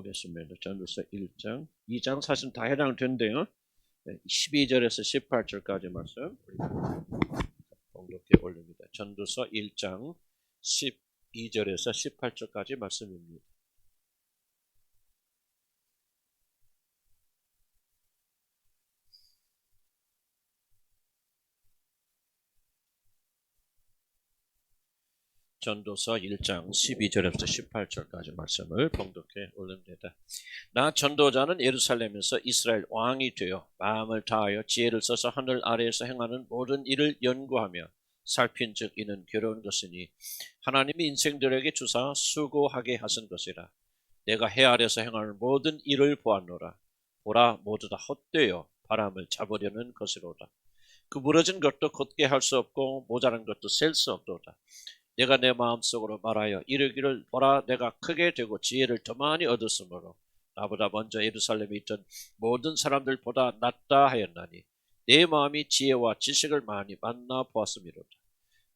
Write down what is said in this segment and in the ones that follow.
보겠습니다. 전도서 1장, 2장 사실 다 해당된대요. 12절에서 18절까지 말씀 봉독해 올립니다. 전도서 1장 12절에서 18절까지 말씀입니다. 전도서 1장 12절에서 18절까지 말씀을 봉독해 올립니다. 나 전도자는 예루살렘에서 이스라엘 왕이 되어 마음을 다하여 지혜를 써서 하늘 아래에서 행하는 모든 일을 연구하며 살핀즉 이는 괴로운 것이니 하나님이 인생들에게 주사 수고하게 하신 것이라. 내가 해 아래에서 행하는 모든 일을 보았노라. 보라 모두 다 헛되어 바람을 잡으려는 것이로다. 그 부러진 것도 곧게 할 수 없고 모자란 것도 셀 수 없도다. 내가 내 마음속으로 말하여 이르기를 보라 내가 크게 되고 지혜를 더 많이 얻었으므로 나보다 먼저 예루살렘에 있던 모든 사람들보다 낫다 하였나니 내 마음이 지혜와 지식을 많이 만나 보았음이로다.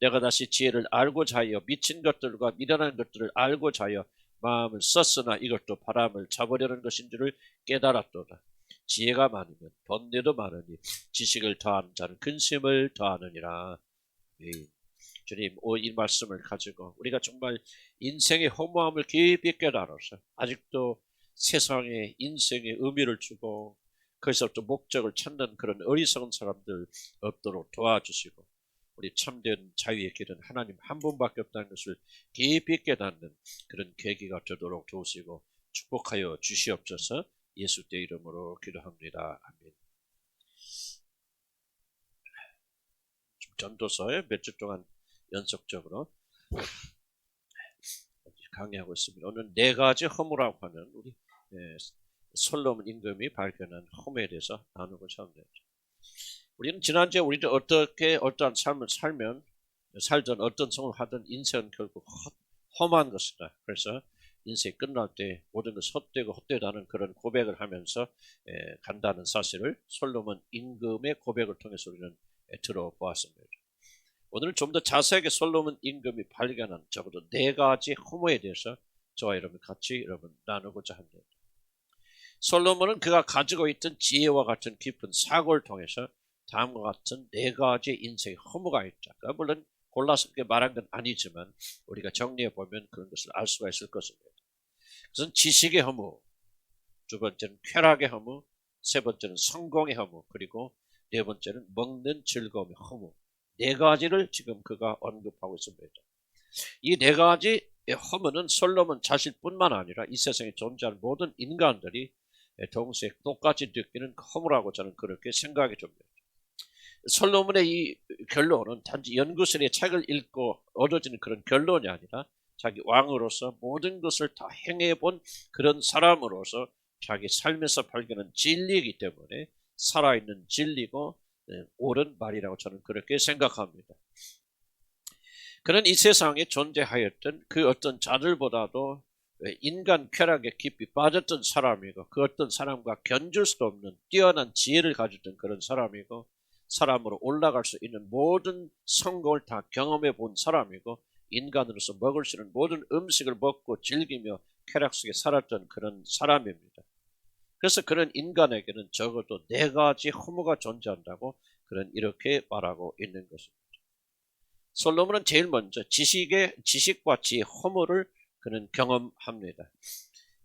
내가 다시 지혜를 알고자 하여 미친 것들과 미련한 것들을 알고자 하여 마음을 썼으나 이것도 바람을 잡으려는 것인 줄을 깨달았도다. 지혜가 많으면 번뇌도 많으니 지식을 더하는 자는 근심을 더하느니라. 주님, 이 말씀을 가지고 우리가 정말 인생의 허무함을 깊이 깨달아서 아직도 세상에 인생의 의미를 주고 거기서부터 목적을 찾는 그런 어리석은 사람들 없도록 도와주시고 우리 참된 자유의 길은 하나님 한 분밖에 없다는 것을 깊이 깨닫는 그런 계기가 되도록 도우시고 축복하여 주시옵소서. 예수의 이름으로 기도합니다. 아멘. 전도서에 몇 주 동안 연속적으로 강의하고 있습니다. 오늘 네 가지 허무라고 하는 우리 솔로몬 임금이 발견한 허무에 대해서 나누고자 합니다. 우리는 지난주에 우리도 어떻게 어떠한 삶을 살던 어떤 생활을 하던 인생은 결국 험한 것이다. 그래서 인생이 끝날 때 모든 것이 헛되고 헛되다는 그런 고백을 하면서 간다는 사실을 솔로몬 임금의 고백을 통해서 우리는 들어보았습니다. 오늘은 좀 더 자세하게 솔로몬 임금이 발견한 적어도 네 가지 허무에 대해서 저와 여러분 같이 나누고자 합니다. 솔로몬은 그가 가지고 있던 지혜와 같은 깊은 사고를 통해서 다음과 같은 네 가지 인생의 허무가 있다. 물론 골라서 그렇게 말한 건 아니지만 우리가 정리해 보면 그런 것을 알 수가 있을 것입니다. 그것은 지식의 허무, 두 번째는 쾌락의 허무, 세 번째는 성공의 허무, 그리고 네 번째는 먹는 즐거움의 허무. 네 가지를 지금 그가 언급하고 있습니다. 이 네 가지의 허무는 솔로몬 자신뿐만 아니라 이 세상에 존재하는 모든 인간들이 동시에 똑같이 느끼는 허무라고 저는 그렇게 생각이 듭니다. 솔로몬의 이 결론은 단지 연구실의 책을 읽고 얻어지는 그런 결론이 아니라 자기 왕으로서 모든 것을 다 행해본 그런 사람으로서 자기 삶에서 발견한 진리이기 때문에 살아있는 진리고 옳은 말이라고 저는 그렇게 생각합니다. 그는 이 세상에 존재하였던 그 어떤 자들보다도 인간 쾌락에 깊이 빠졌던 사람이고 그 어떤 사람과 견줄 수 없는 뛰어난 지혜를 가졌던 그런 사람이고 사람으로 올라갈 수 있는 모든 성공을 다 경험해 본 사람이고 인간으로서 먹을 수 있는 모든 음식을 먹고 즐기며 쾌락 속에 살았던 그런 사람입니다. 그래서 그런 인간에게는 적어도 네 가지 허무가 존재한다고 그는 이렇게 말하고 있는 것입니다. 솔로몬은 제일 먼저 지식과 지혜의 허무를 그는 경험합니다.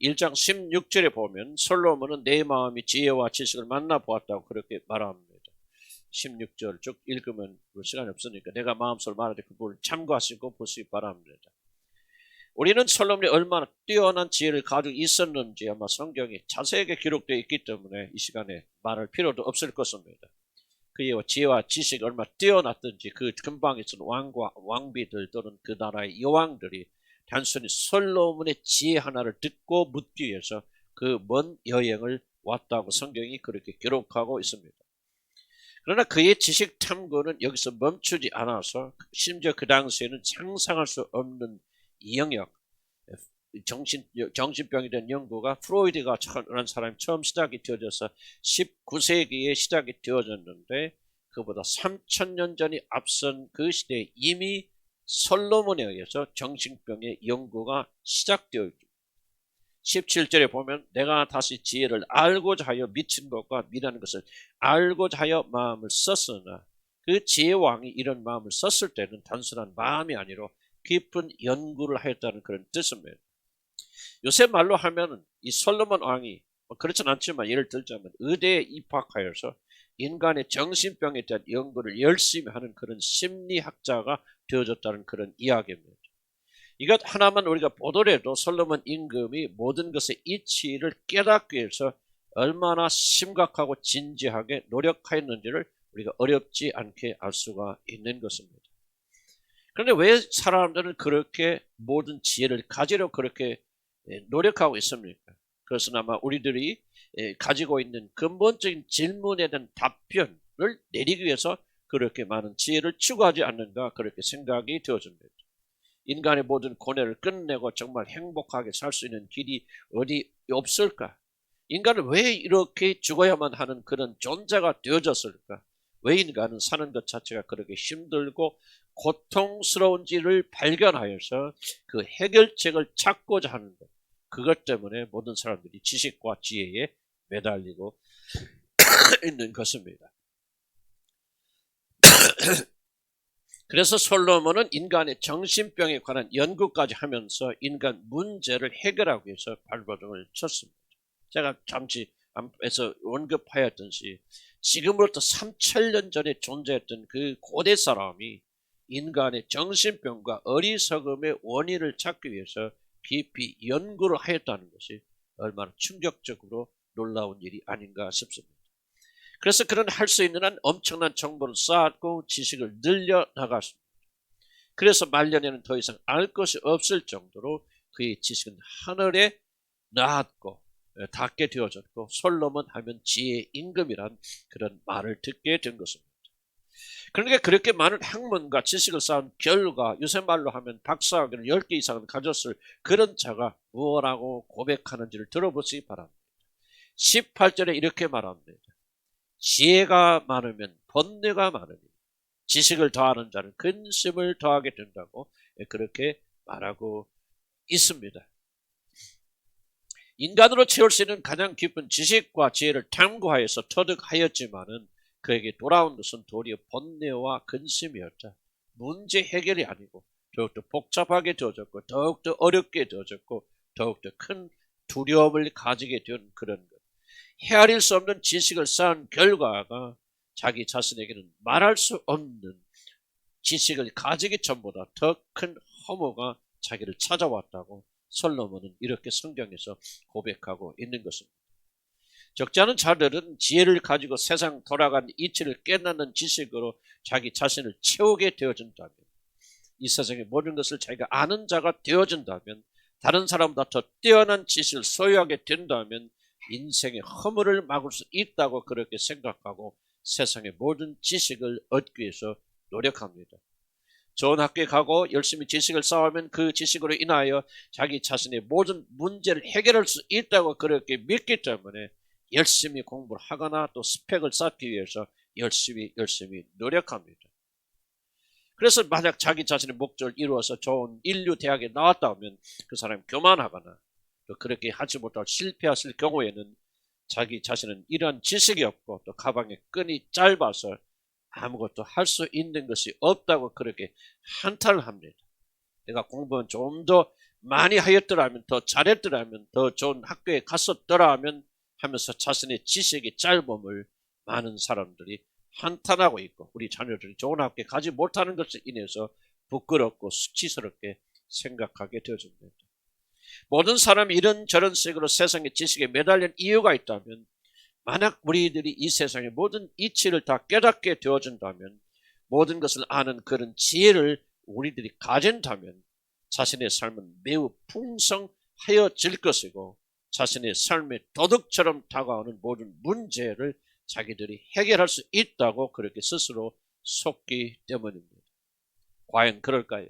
1장 16절에 보면 솔로몬은 내 마음이 지혜와 지식을 만나보았다고 그렇게 말합니다. 16절 쭉 읽으면 시간이 없으니까 내가 마음속으로 말하되 그걸 참고하시고 보시기 바랍니다. 우리는 솔로몬이 얼마나 뛰어난 지혜를 가지고 있었는지 아마 성경에 자세하게 기록되어 있기 때문에 이 시간에 말할 필요도 없을 것입니다. 그의 지혜와 지식이 얼마나 뛰어났든지 그 근방에 있는 왕과 왕비들 또는 그 나라의 여왕들이 단순히 솔로몬의 지혜 하나를 듣고 묻기 위해서 그 먼 여행을 왔다고 성경이 그렇게 기록하고 있습니다. 그러나 그의 지식 탐구는 여기서 멈추지 않아서 심지어 그 당시에는 상상할 수 없는 영역, 정신병에 대한 연구가 프로이드가 라는 사람이 처음 시작이 되어져서 19세기에 시작이 되어졌는데 그보다 3000년 전이 앞선 그 시대에 이미 솔로몬에 의해서 정신병의 연구가 시작되어 있습니다. 17절에 보면 내가 다시 지혜를 알고자 하여 미친 것과 미라는 것을 알고자 하여 마음을 썼으나 그 지혜왕이 이런 마음을 썼을 때는 단순한 마음이 아니라 깊은 연구를 하였다는 그런 뜻입니다. 요새 말로 하면 이 솔로몬 왕이 그렇진 않지만 예를 들자면 의대에 입학하여서 인간의 정신병에 대한 연구를 열심히 하는 그런 심리학자가 되어졌다는 그런 이야기입니다. 이것 하나만 우리가 보더라도 솔로몬 임금이 모든 것의 이치를 깨닫기 위해서 얼마나 심각하고 진지하게 노력하였는지를 우리가 어렵지 않게 알 수가 있는 것입니다. 그런데 왜 사람들은 그렇게 모든 지혜를 가지려 그렇게 노력하고 있습니까? 그것은 아마 우리들이 가지고 있는 근본적인 질문에 대한 답변을 내리기 위해서 그렇게 많은 지혜를 추구하지 않는가 그렇게 생각이 되어집니다. 인간의 모든 고뇌를 끝내고 정말 행복하게 살 수 있는 길이 어디 없을까? 인간은 왜 이렇게 죽어야만 하는 그런 존재가 되어졌을까? 왜 인간은 사는 것 자체가 그렇게 힘들고 고통스러운지를 발견하여서 그 해결책을 찾고자 하는 것. 그것 때문에 모든 사람들이 지식과 지혜에 매달리고 있는 것입니다. 그래서 솔로몬은 인간의 정신병에 관한 연구까지 하면서 인간 문제를 해결하기 위해서 발버둥을 쳤습니다. 제가 잠시 앞에서 언급하였듯이 지금으로부터 3000년 전에 존재했던 그 고대 사람이 인간의 정신병과 어리석음의 원인을 찾기 위해서 깊이 연구를 하였다는 것이 얼마나 충격적으로 놀라운 일이 아닌가 싶습니다. 그래서 그는 할 수 있는 한 엄청난 정보를 쌓았고 지식을 늘려나갔습니다. 그래서 말년에는 더 이상 알 것이 없을 정도로 그의 지식은 하늘에 나았고 닿게 되어졌고 솔로몬 하면 지혜의 임금이란 그런 말을 듣게 된 것입니다. 그러니까 그렇게 많은 학문과 지식을 쌓은 결과 요새 말로 하면 박사학위를 10개 이상은 가졌을 그런 자가 무엇라고 고백하는지를 들어보시기 바랍니다. 18절에 이렇게 말합니다. 지혜가 많으면 번뇌가 많으니 지식을 더하는 자는 근심을 더하게 된다고 그렇게 말하고 있습니다. 인간으로 채울 수 있는 가장 깊은 지식과 지혜를 탐구하여서 터득하였지만은 그에게 돌아온 것은 도리어 번뇌와 근심이었다. 문제 해결이 아니고 더욱더 복잡하게 되어졌고 더욱더 어렵게 되어졌고 더욱더 큰 두려움을 가지게 된 그런 것. 헤아릴 수 없는 지식을 쌓은 결과가 자기 자신에게는 말할 수 없는 지식을 가지기 전보다 더 큰 허무가 자기를 찾아왔다고 솔로몬은 이렇게 성경에서 고백하고 있는 것입니다. 적지 않은 자들은 지혜를 가지고 세상 돌아가는 이치를 깨닫는 지식으로 자기 자신을 채우게 되어진다면 이 세상의 모든 것을 자기가 아는 자가 되어진다면 다른 사람보다 더 뛰어난 지식을 소유하게 된다면 인생의 허물을 막을 수 있다고 그렇게 생각하고 세상의 모든 지식을 얻기 위해서 노력합니다. 좋은 학교에 가고 열심히 지식을 쌓으면 그 지식으로 인하여 자기 자신의 모든 문제를 해결할 수 있다고 그렇게 믿기 때문에 열심히 공부를 하거나 또 스펙을 쌓기 위해서 열심히 노력합니다. 그래서 만약 자기 자신의 목적을 이루어서 좋은 인류 대학에 나왔다 하면 그 사람이 교만하거나 또 그렇게 하지 못하고 실패했을 경우에는 자기 자신은 이러한 지식이 없고 또 가방의 끈이 짧아서 아무것도 할 수 있는 것이 없다고 그렇게 한탄을 합니다. 내가 공부는 좀 더 많이 하였더라면 더 잘했더라면 더 좋은 학교에 갔었더라면 하면서 자신의 지식의 짧음을 많은 사람들이 한탄하고 있고 우리 자녀들이 좋은 학교에 가지 못하는 것을 인해서 부끄럽고 수치스럽게 생각하게 되어집니다. 모든 사람이 이런저런 식으로 세상의 지식에 매달린 이유가 있다면 만약 우리들이 이 세상의 모든 이치를 다 깨닫게 되어진다면 모든 것을 아는 그런 지혜를 우리들이 가진다면 자신의 삶은 매우 풍성하여질 것이고 자신의 삶의 도둑처럼 다가오는 모든 문제를 자기들이 해결할 수 있다고 그렇게 스스로 속기 때문입니다. 과연 그럴까요?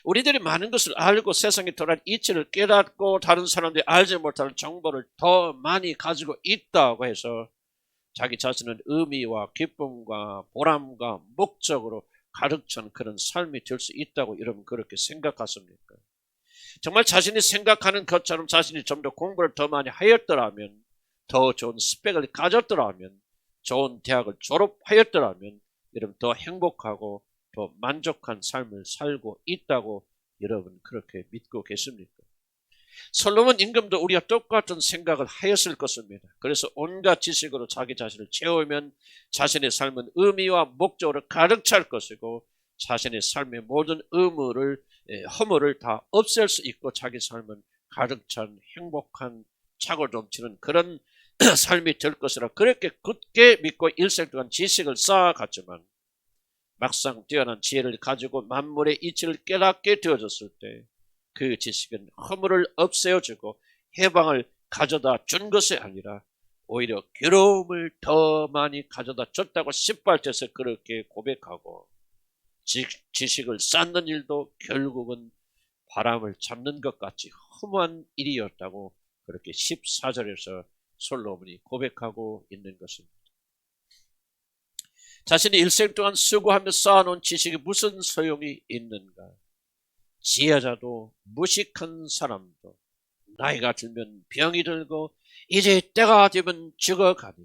우리들이 많은 것을 알고 세상에 돌아온 이치를 깨닫고 다른 사람들이 알지 못하는 정보를 더 많이 가지고 있다고 해서 자기 자신은 의미와 기쁨과 보람과 목적으로 가득 찬 그런 삶이 될 수 있다고 여러분 그렇게 생각하십니까? 정말 자신이 생각하는 것처럼 자신이 좀 더 공부를 더 많이 하였더라면, 더 좋은 스펙을 가졌더라면, 좋은 대학을 졸업하였더라면 여러분 더 행복하고 더 만족한 삶을 살고 있다고 여러분 그렇게 믿고 계십니까? 솔로몬 임금도 우리가 똑같은 생각을 하였을 것입니다. 그래서 온갖 지식으로 자기 자신을 채우면 자신의 삶은 의미와 목적으로 가득 찰 것이고 자신의 삶의 모든 허물을 다 없앨 수 있고 자기 삶은 가득 찬 행복한 차고 넘치는 그런 삶이 될 것이라 그렇게 굳게 믿고 일생 동안 지식을 쌓아갔지만 막상 뛰어난 지혜를 가지고 만물의 이치를 깨닫게 되어졌을 때 그 지식은 허물을 없애어주고 해방을 가져다 준 것이 아니라 오히려 괴로움을 더 많이 가져다 줬다고 십발째서 그렇게 고백하고 지식을 쌓는 일도 결국은 바람을 잡는 것 같이 험한 일이었다고 그렇게 14절에서 솔로몬이 고백하고 있는 것입니다. 자신이 일생 동안 수고하며 쌓아놓은 지식이 무슨 소용이 있는가? 지혜자도 무식한 사람도 나이가 들면 병이 들고 이제 때가 되면 죽어가니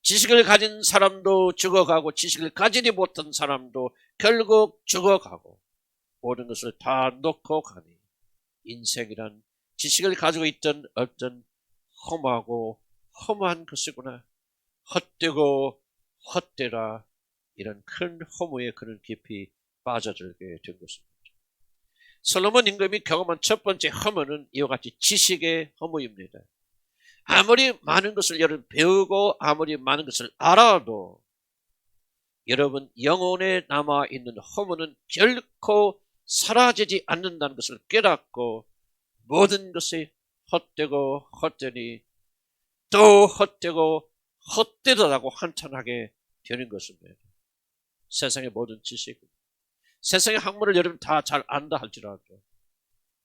지식을 가진 사람도 죽어가고 지식을 가지지 못한 사람도 결국 죽어가고 모든 것을 다 놓고 가니 인생이란 지식을 가지고 있던 어떤 험하고 허무한 것이구나. 헛되고 헛되라 이런 큰 허무에 그는 깊이 빠져들게 된 것입니다. 솔로몬 임금이 경험한 첫 번째 허무는 이와 같이 지식의 허무입니다. 아무리 많은 것을 여러분 배우고 아무리 많은 것을 알아도 여러분 영혼에 남아있는 허무는 결코 사라지지 않는다는 것을 깨닫고 모든 것이 헛되고 헛되니 또 헛되고 헛되더라고 한탄하게 되는 것입니다. 세상의 모든 지식, 세상의 학문을 여러분 다 잘 안다 할지라도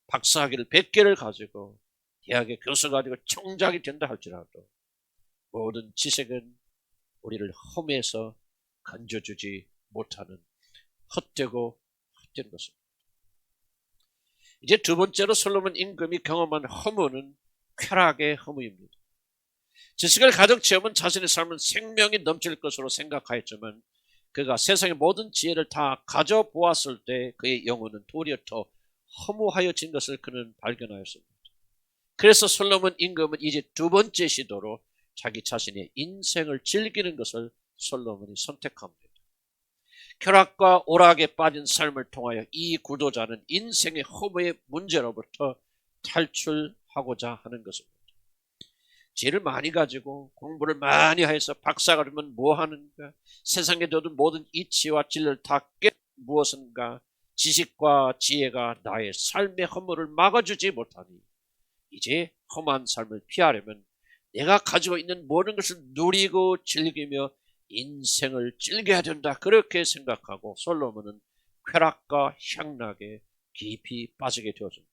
박사학위를 100개를 가지고 대학의 교수가 되고 총장이 된다 할지라도 모든 지식은 우리를 험에서 건져주지 못하는 헛되고 헛된 것입니다. 이제 두 번째로 솔로몬 임금이 경험한 허무는 쾌락의 허무입니다. 지식을 가득 채우면 자신의 삶은 생명이 넘칠 것으로 생각하였지만 그가 세상의 모든 지혜를 다 가져보았을 때 그의 영혼은 도리어 더 허무하여진 것을 그는 발견하였습니다. 그래서 솔로몬 임금은 이제 두 번째 시도로 자기 자신의 인생을 즐기는 것을 솔로몬이 선택합니다. 쾌락과 오락에 빠진 삶을 통하여 이 구도자는 인생의 허무의 문제로부터 탈출하고자 하는 것입니다. 지혜를 많이 가지고 공부를 많이 해서 박사가 되면 뭐 하는가? 세상에 두는 모든 이치와 진리를 다 깨 무엇인가? 지식과 지혜가 나의 삶의 허물을 막아주지 못하니 이제 험한 삶을 피하려면 내가 가지고 있는 모든 것을 누리고 즐기며 인생을 즐겨야 된다. 그렇게 생각하고 솔로몬은 쾌락과 향락에 깊이 빠지게 되어집니다.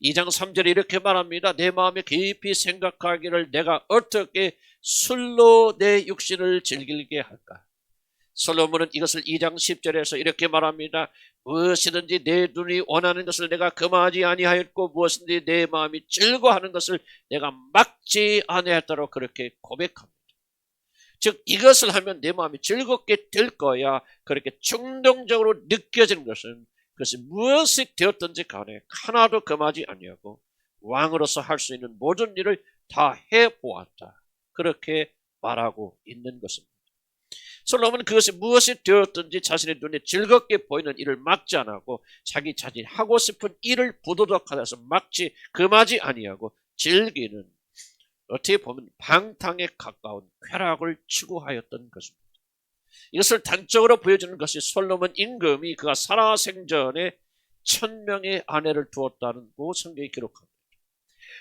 2장 3절에 이렇게 말합니다. 내 마음에 깊이 생각하기를 내가 어떻게 술로 내 육신을 즐기게 할까? 솔로몬은 이것을 2장 10절에서 이렇게 말합니다. 무엇이든지 내 눈이 원하는 것을 내가 금하지 아니하였고 무엇이든지 내 마음이 즐거워하는 것을 내가 막지 아니하였다고 그렇게 고백합니다. 즉 이것을 하면 내 마음이 즐겁게 될 거야. 그렇게 충동적으로 느껴지는 것은 그것이 무엇이 되었든지 간에 하나도 금하지 아니하고 왕으로서 할 수 있는 모든 일을 다 해보았다. 그렇게 말하고 있는 것입니다. 솔로몬은 그것이 무엇이 되었든지 자신의 눈에 즐겁게 보이는 일을 막지 않고 자기 자신이 하고 싶은 일을 부도덕하여서 막지 금하지 아니하고 즐기는 어떻게 보면 방탕에 가까운 쾌락을 추구하였던 것입니다. 이것을 단적으로 보여주는 것이 솔로몬 임금이 그가 살아생전에 1000명의 아내를 두었다는 성경이 기록합니다.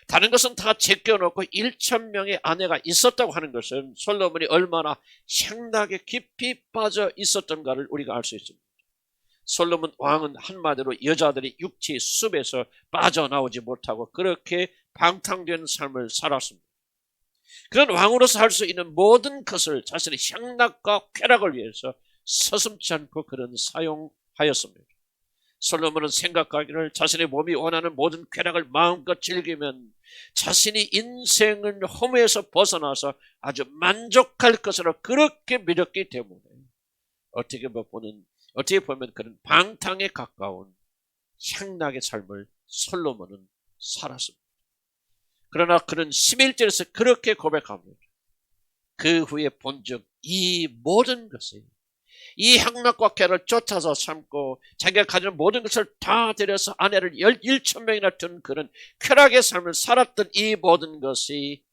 다른 것은 다 제껴놓고 1000명의 아내가 있었다고 하는 것은 솔로몬이 얼마나 향락에 깊이 빠져 있었던가를 우리가 알 수 있습니다. 솔로몬 왕은 한마디로 여자들이 육체의 숲에서 빠져나오지 못하고 그렇게 방탕된 삶을 살았습니다. 그런 왕으로서 할 수 있는 모든 것을 자신의 향락과 쾌락을 위해서 서슴지 않고 그는 사용하였습니다. 솔로몬은 생각하기를 자신의 몸이 원하는 모든 쾌락을 마음껏 즐기면 자신이 인생을 허무에서 벗어나서 아주 만족할 것으로 그렇게 믿었기 때문에 어떻게 보면 그런 방탕에 가까운 향락의 삶을 솔로몬은 살았습니다. 그러나 그는 11절에서 그렇게 고백합니다. 그 후에 본즉 이 모든 것이 이 향락과 쾌락을 쫓아서 삼고 자기가 가진 모든 것을 다 들여서 아내를 1,000명이나 둔 그런 쾌락의 삶을 살았던 이 모든 것이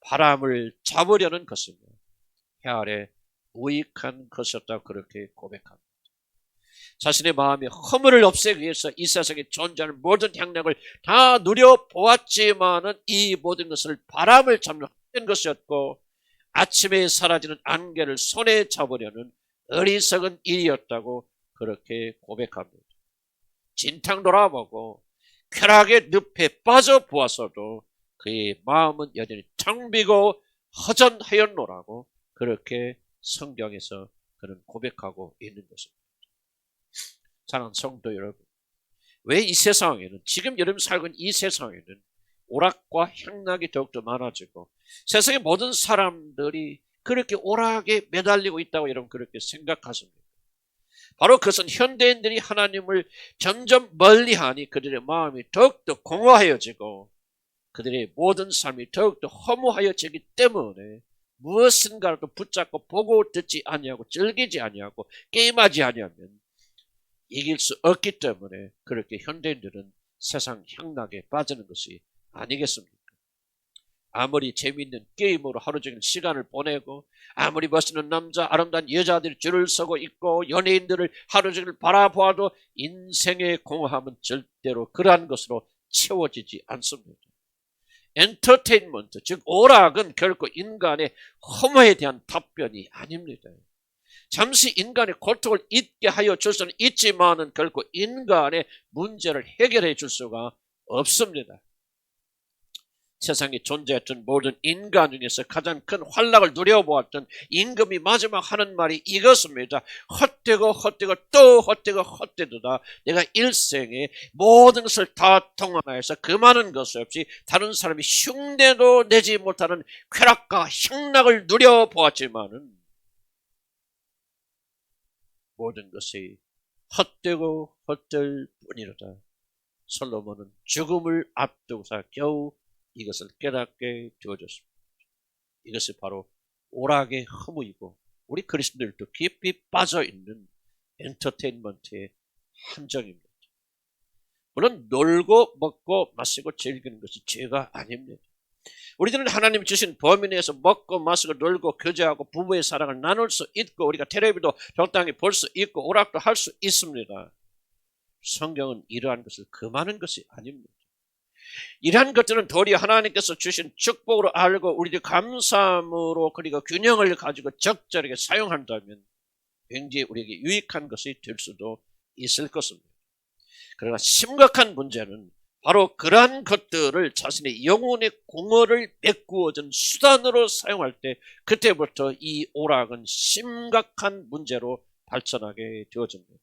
바람을 잡으려는 것이며 해 아래 무익한 것이었다고 그렇게 고백합니다. 자신의 마음이 허물을 없애기 위해서 이 세상에 존재하는 모든 향락을 다 누려보았지만은 이 모든 것을 바람을 잡는 것이었고 아침에 사라지는 안개를 손에 잡으려는 어리석은 일이었다고 그렇게 고백합니다. 진탕 돌아보고 쾌락의 늪에 빠져보았어도 그의 마음은 여전히 텅 비고 허전하였노라고 그렇게 성경에서 그는 고백하고 있는 것입니다. 사랑하는 성도 여러분, 왜 이 세상에는 지금 여러분 살고 있는 이 세상에는 오락과 향락이 더욱더 많아지고 세상의 모든 사람들이 그렇게 오락에 매달리고 있다고 여러분 그렇게 생각하십니까? 바로 그것은 현대인들이 하나님을 점점 멀리하니 그들의 마음이 더욱더 공허해지고 그들의 모든 삶이 더욱더 허무하여지기 때문에 무엇인가라도 붙잡고 보고 듣지 아니하고 즐기지 아니하고 게임하지 아니하면 이길 수 없기 때문에 그렇게 현대인들은 세상 향락에 빠지는 것이 아니겠습니까? 아무리 재미있는 게임으로 하루 종일 시간을 보내고 아무리 멋있는 남자 아름다운 여자들이 줄을 서고 있고 연예인들을 하루 종일 바라보아도 인생의 공허함은 절대로 그러한 것으로 채워지지 않습니다. 엔터테인먼트 즉 오락은 결코 인간의 허무에 대한 답변이 아닙니다. 잠시 인간의 고통을 잊게 하여 줄 수는 있지만은 결코 인간의 문제를 해결해 줄 수가 없습니다. 세상에 존재했던 모든 인간 중에서 가장 큰 환락을 누려보았던 임금이 마지막 하는 말이 이것입니다. 헛되고 헛되고 또 헛되고 헛되도다. 내가 일생에 모든 것을 다 통합하여서 그 많은 것 없이 다른 사람이 흉내도 내지 못하는 쾌락과 향락을 누려보았지만은 모든 것이 헛되고 헛될 뿐이로다. 솔로몬은 죽음을 앞두고서 겨우 이것을 깨닫게 되어졌습니다. 이것이 바로 오락의 허무이고 우리 그리스도들도 깊이 빠져있는 엔터테인먼트의 함정입니다. 물론 놀고 먹고 마시고 즐기는 것이 죄가 아닙니다. 우리들은 하나님 주신 범위 내에서 먹고 마시고 놀고 교제하고 부부의 사랑을 나눌 수 있고 우리가 텔레비도 적당히 볼 수 있고 오락도 할 수 있습니다. 성경은 이러한 것을 금하는 것이 아닙니다. 이러한 것들은 도리어 하나님께서 주신 축복으로 알고 우리들 감사함으로 그리고 균형을 가지고 적절하게 사용한다면 굉장히 우리에게 유익한 것이 될 수도 있을 것입니다. 그러나 심각한 문제는 바로 그러한 것들을 자신의 영혼의 공허를 메꾸어준 수단으로 사용할 때 그때부터 이 오락은 심각한 문제로 발전하게 되어집니다.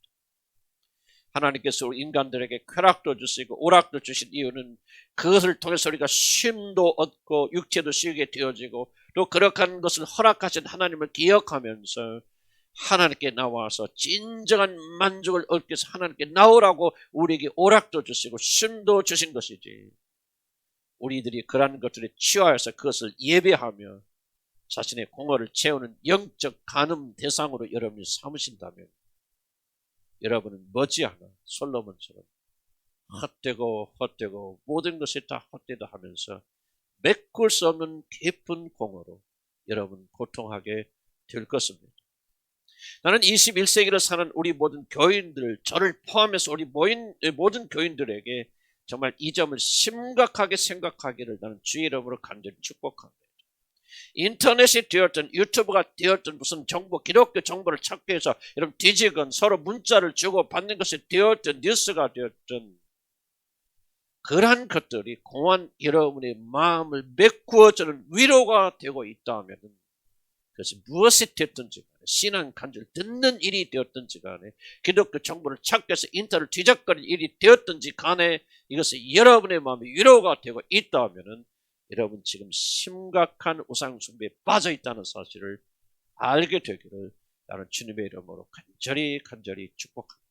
하나님께서 우리 인간들에게 쾌락도 주시고 오락도 주신 이유는 그것을 통해서 우리가 쉼도 얻고 육체도 쉬게 되어지고 또 그렇게 것을 허락하신 하나님을 기억하면서 하나님께 나와서 진정한 만족을 얻기 위해서 하나님께 나오라고 우리에게 오락도 주시고 쉼도 주신 것이지 우리들이 그러한 것들에 취하여서 그것을 예배하며 자신의 공허를 채우는 영적 간음 대상으로 여러분이 삼으신다면 여러분은 머지않아 솔로몬처럼 헛되고 헛되고 모든 것이 다 헛되다 하면서 메꿀 수 없는 깊은 공허로 여러분 고통하게 될 것입니다. 나는 21세기를 사는 우리 모든 교인들, 저를 포함해서 우리 모든 교인들에게 정말 이 점을 심각하게 생각하기를 나는 주의 이름으로 간절히 축복합니다. 인터넷이 되었든 유튜브가 되었든 무슨 정보, 기독교 정보를 찾기 위해서 여러분 뒤지건 서로 문자를 주고 받는 것이 되었든 뉴스가 되었든 그러한 것들이 공허한 여러분의 마음을 메꾸어주는 위로가 되고 있다면 그것이 무엇이 되었든지 간에, 신앙 간증을 듣는 일이 되었든지 간에, 기독교 정보를 찾기 위해서 인터넷을 뒤적거릴 일이 되었든지 간에 이것이 여러분의 마음에 위로가 되고 있다면 여러분 지금 심각한 우상 숭배에 빠져 있다는 사실을 알게 되기를 나는 주님의 이름으로 간절히 축복합니다.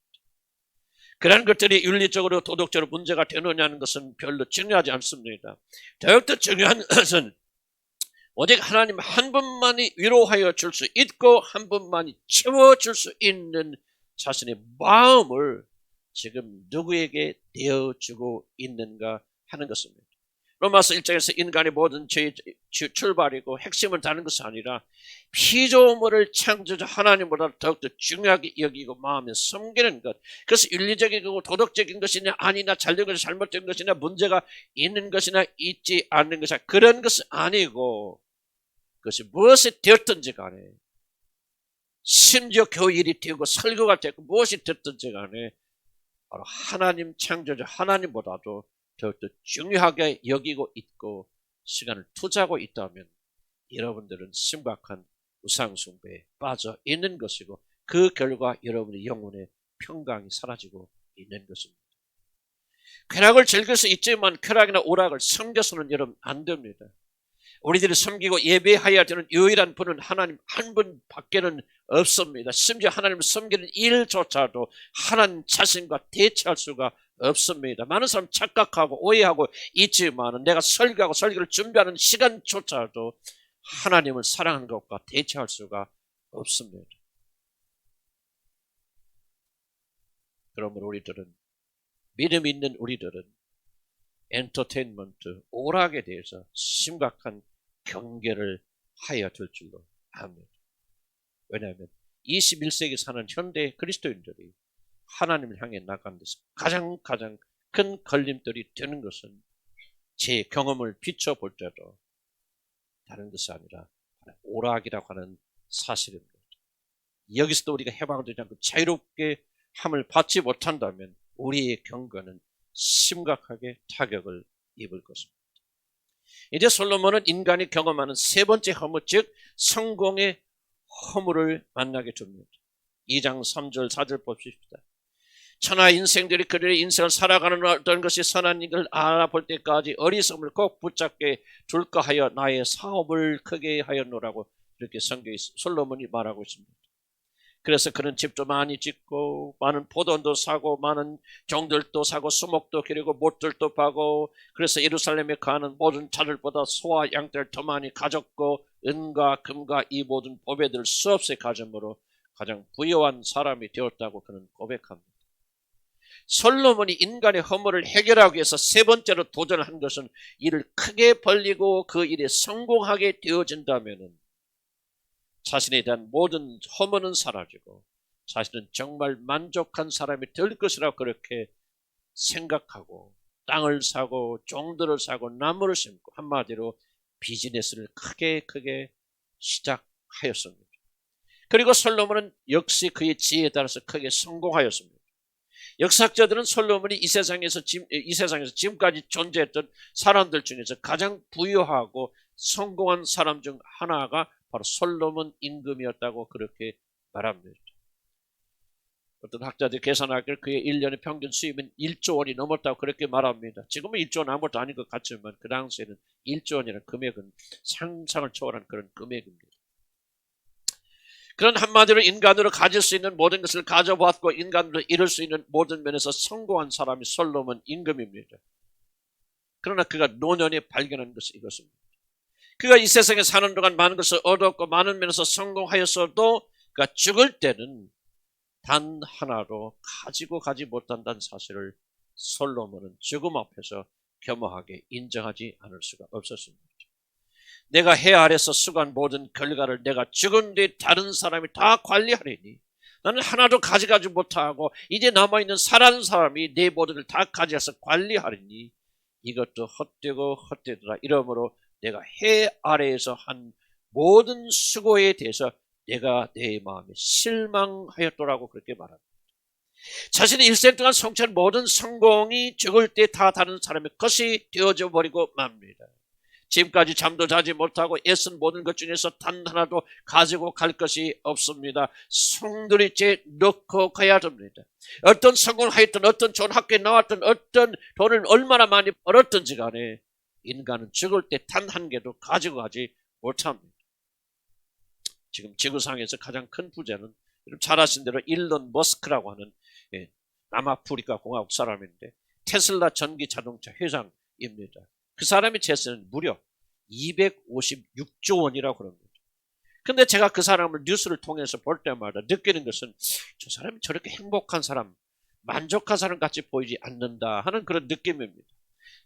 그런 것들이 윤리적으로 도덕적으로 문제가 되느냐는 것은 별로 중요하지 않습니다. 더욱더 중요한 것은 오직 하나님 한 분만이 위로하여 줄 수 있고 한 분만이 채워줄 수 있는 자신의 마음을 지금 누구에게 내어주고 있는가 하는 것입니다. 로마서 1장에서 인간의 모든 죄의 출발이고 핵심을 다는 것이 아니라 피조물을 창조자 하나님보다 더욱더 중요하게 여기고 마음에 섬기는 것, 그래서 윤리적이고 도덕적인 것이냐 아니나 잘된 것이 잘못된 것이냐 문제가 있는 것이나 있지 않는 것이냐 그런 것은 아니고 그것이 무엇이 되었든지 간에 심지어 교일이 되고 설교가 되고 무엇이 됐든지 간에 바로 하나님 창조자 하나님보다도 더욱더 중요하게 여기고 있고 시간을 투자하고 있다면 여러분들은 심각한 우상숭배에 빠져 있는 것이고 그 결과 여러분의 영혼의 평강이 사라지고 있는 것입니다. 쾌락을 즐길 수 있지만 쾌락이나 오락을 섬겨서는 여러분 안 됩니다. 우리들이 섬기고 예배해야 되는 유일한 분은 하나님 한 분 밖에는 없습니다. 심지어 하나님을 섬기는 일조차도 하나님 자신과 대체할 수가 없습니다. 많은 사람 착각하고 오해하고 있지만 내가 설교하고 설교를 준비하는 시간조차도 하나님을 사랑하는 것과 대체할 수가 없습니다. 그러므로 우리들은 믿음 있는 우리들은 엔터테인먼트, 오락에 대해서 심각한 경계를 하여야 될 줄로 압니다. 왜냐하면 21세기 사는 현대 그리스도인들이 하나님을 향해 나가는 데서 가장 큰 걸림돌이 되는 것은 제 경험을 비춰볼 때도 다른 것이 아니라 오락이라고 하는 사실입니다. 여기서도 우리가 해방되지 않고 자유롭게 함을 받지 못한다면 우리의 경건은 심각하게 타격을 입을 것입니다. 이제 솔로몬은 인간이 경험하는 세 번째 허물, 즉 성공의 허물을 만나게 됩니다. 2장 3절 4절 봅시다. 천하 인생들이 그들의 인생을 살아가는 어떤 것이 선한 일을 알아볼 때까지 어리석음을 꼭 붙잡게 둘까 하여 나의 사업을 크게 하였노라고 이렇게 성경에 솔로몬이 말하고 있습니다. 그래서 그는 집도 많이 짓고 많은 포도원도 사고 많은 종들도 사고 수목도 기르고 못들도 파고 그래서 예루살렘에 가는 모든 자들보다 소와 양떼를 더 많이 가졌고 은과 금과 이 모든 보배들을 수없이 가짐으로 가장 부유한 사람이 되었다고 그는 고백합니다. 솔로몬이 인간의 허물을 해결하기 위해서 세 번째로 도전한 것은 이를 크게 벌리고 그 일에 성공하게 되어진다면 자신에 대한 모든 허물은 사라지고 자신은 정말 만족한 사람이 될 것이라고 그렇게 생각하고 땅을 사고 종들을 사고 나무를 심고 한마디로 비즈니스를 크게 시작하였습니다. 그리고 솔로몬은 역시 그의 지혜에 따라서 크게 성공하였습니다. 역사학자들은 솔로몬이 이 세상에서 지금까지 존재했던 사람들 중에서 가장 부유하고 성공한 사람 중 하나가 바로 솔로몬 임금이었다고 그렇게 말합니다. 어떤 학자들이 계산하기를 그의 1년의 평균 수입은 1조 원이 넘었다고 그렇게 말합니다. 지금은 1조 원 아무것도 아닌 것 같지만 그 당시에는 1조 원이라는 금액은 상상을 초월한 그런 금액입니다. 그런 한마디로 인간으로 가질 수 있는 모든 것을 가져봤고 인간으로 이룰 수 있는 모든 면에서 성공한 사람이 솔로몬 임금입니다. 그러나 그가 노년에 발견한 것이 이것입니다. 그가 이 세상에 사는 동안 많은 것을 얻었고 많은 면에서 성공하였어도 그가 죽을 때는 단 하나도 가지고 가지 못한다는 사실을 솔로몬은 죽음 앞에서 겸허하게 인정하지 않을 수가 없었습니다. 내가 해 아래서 수고한 모든 결과를 내가 죽은 뒤 다른 사람이 다 관리하리니 나는 하나도 가져가지 못하고 이제 남아있는 살아있는 사람이 내 모든을 다 가져가서 관리하리니 이것도 헛되고 헛되더라. 이러므로 내가 해 아래에서 한 모든 수고에 대해서 내가 내 마음에 실망하였더라고 그렇게 말합니다. 자신의 일생 동안 성취한 모든 성공이 죽을 때 다 다른 사람의 것이 되어져 버리고 맙니다. 지금까지 잠도 자지 못하고 애쓴 모든 것 중에서 단 하나도 가지고 갈 것이 없습니다. 송두리째 넣고 가야 됩니다. 어떤 성공을 하였든 어떤 좋은 학교에 나왔든 어떤 돈을 얼마나 많이 벌었든지 간에 인간은 죽을 때 단 한 개도 가지고 가지 못합니다. 지금 지구상에서 가장 큰 부자는 잘 아신 대로 일론 머스크라고 하는 남아프리카 공화국 사람인데 테슬라 전기 자동차 회장입니다. 그 사람의 재산은 무려 256조 원이라고 그럽니다. 근데 제가 그 사람을 뉴스를 통해서 볼 때마다 느끼는 것은 저 사람이 저렇게 행복한 사람, 만족한 사람 같이 보이지 않는다 하는 그런 느낌입니다.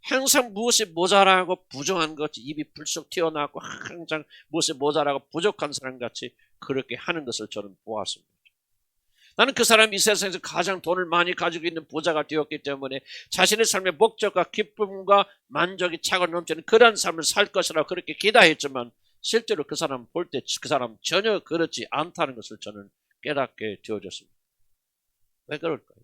항상 무엇이 모자라고 부정한 것이 입이 불쑥 튀어나오고 항상 무엇이 모자라고 부족한 사람 같이 그렇게 하는 것을 저는 보았습니다. 나는 그 사람이 이 세상에서 가장 돈을 많이 가지고 있는 부자가 되었기 때문에 자신의 삶의 목적과 기쁨과 만족이 차고 넘치는 그런 삶을 살 것이라고 그렇게 기대했지만 실제로 그 사람 볼 때 그 사람 전혀 그렇지 않다는 것을 저는 깨닫게 되어졌습니다. 왜 그럴까요?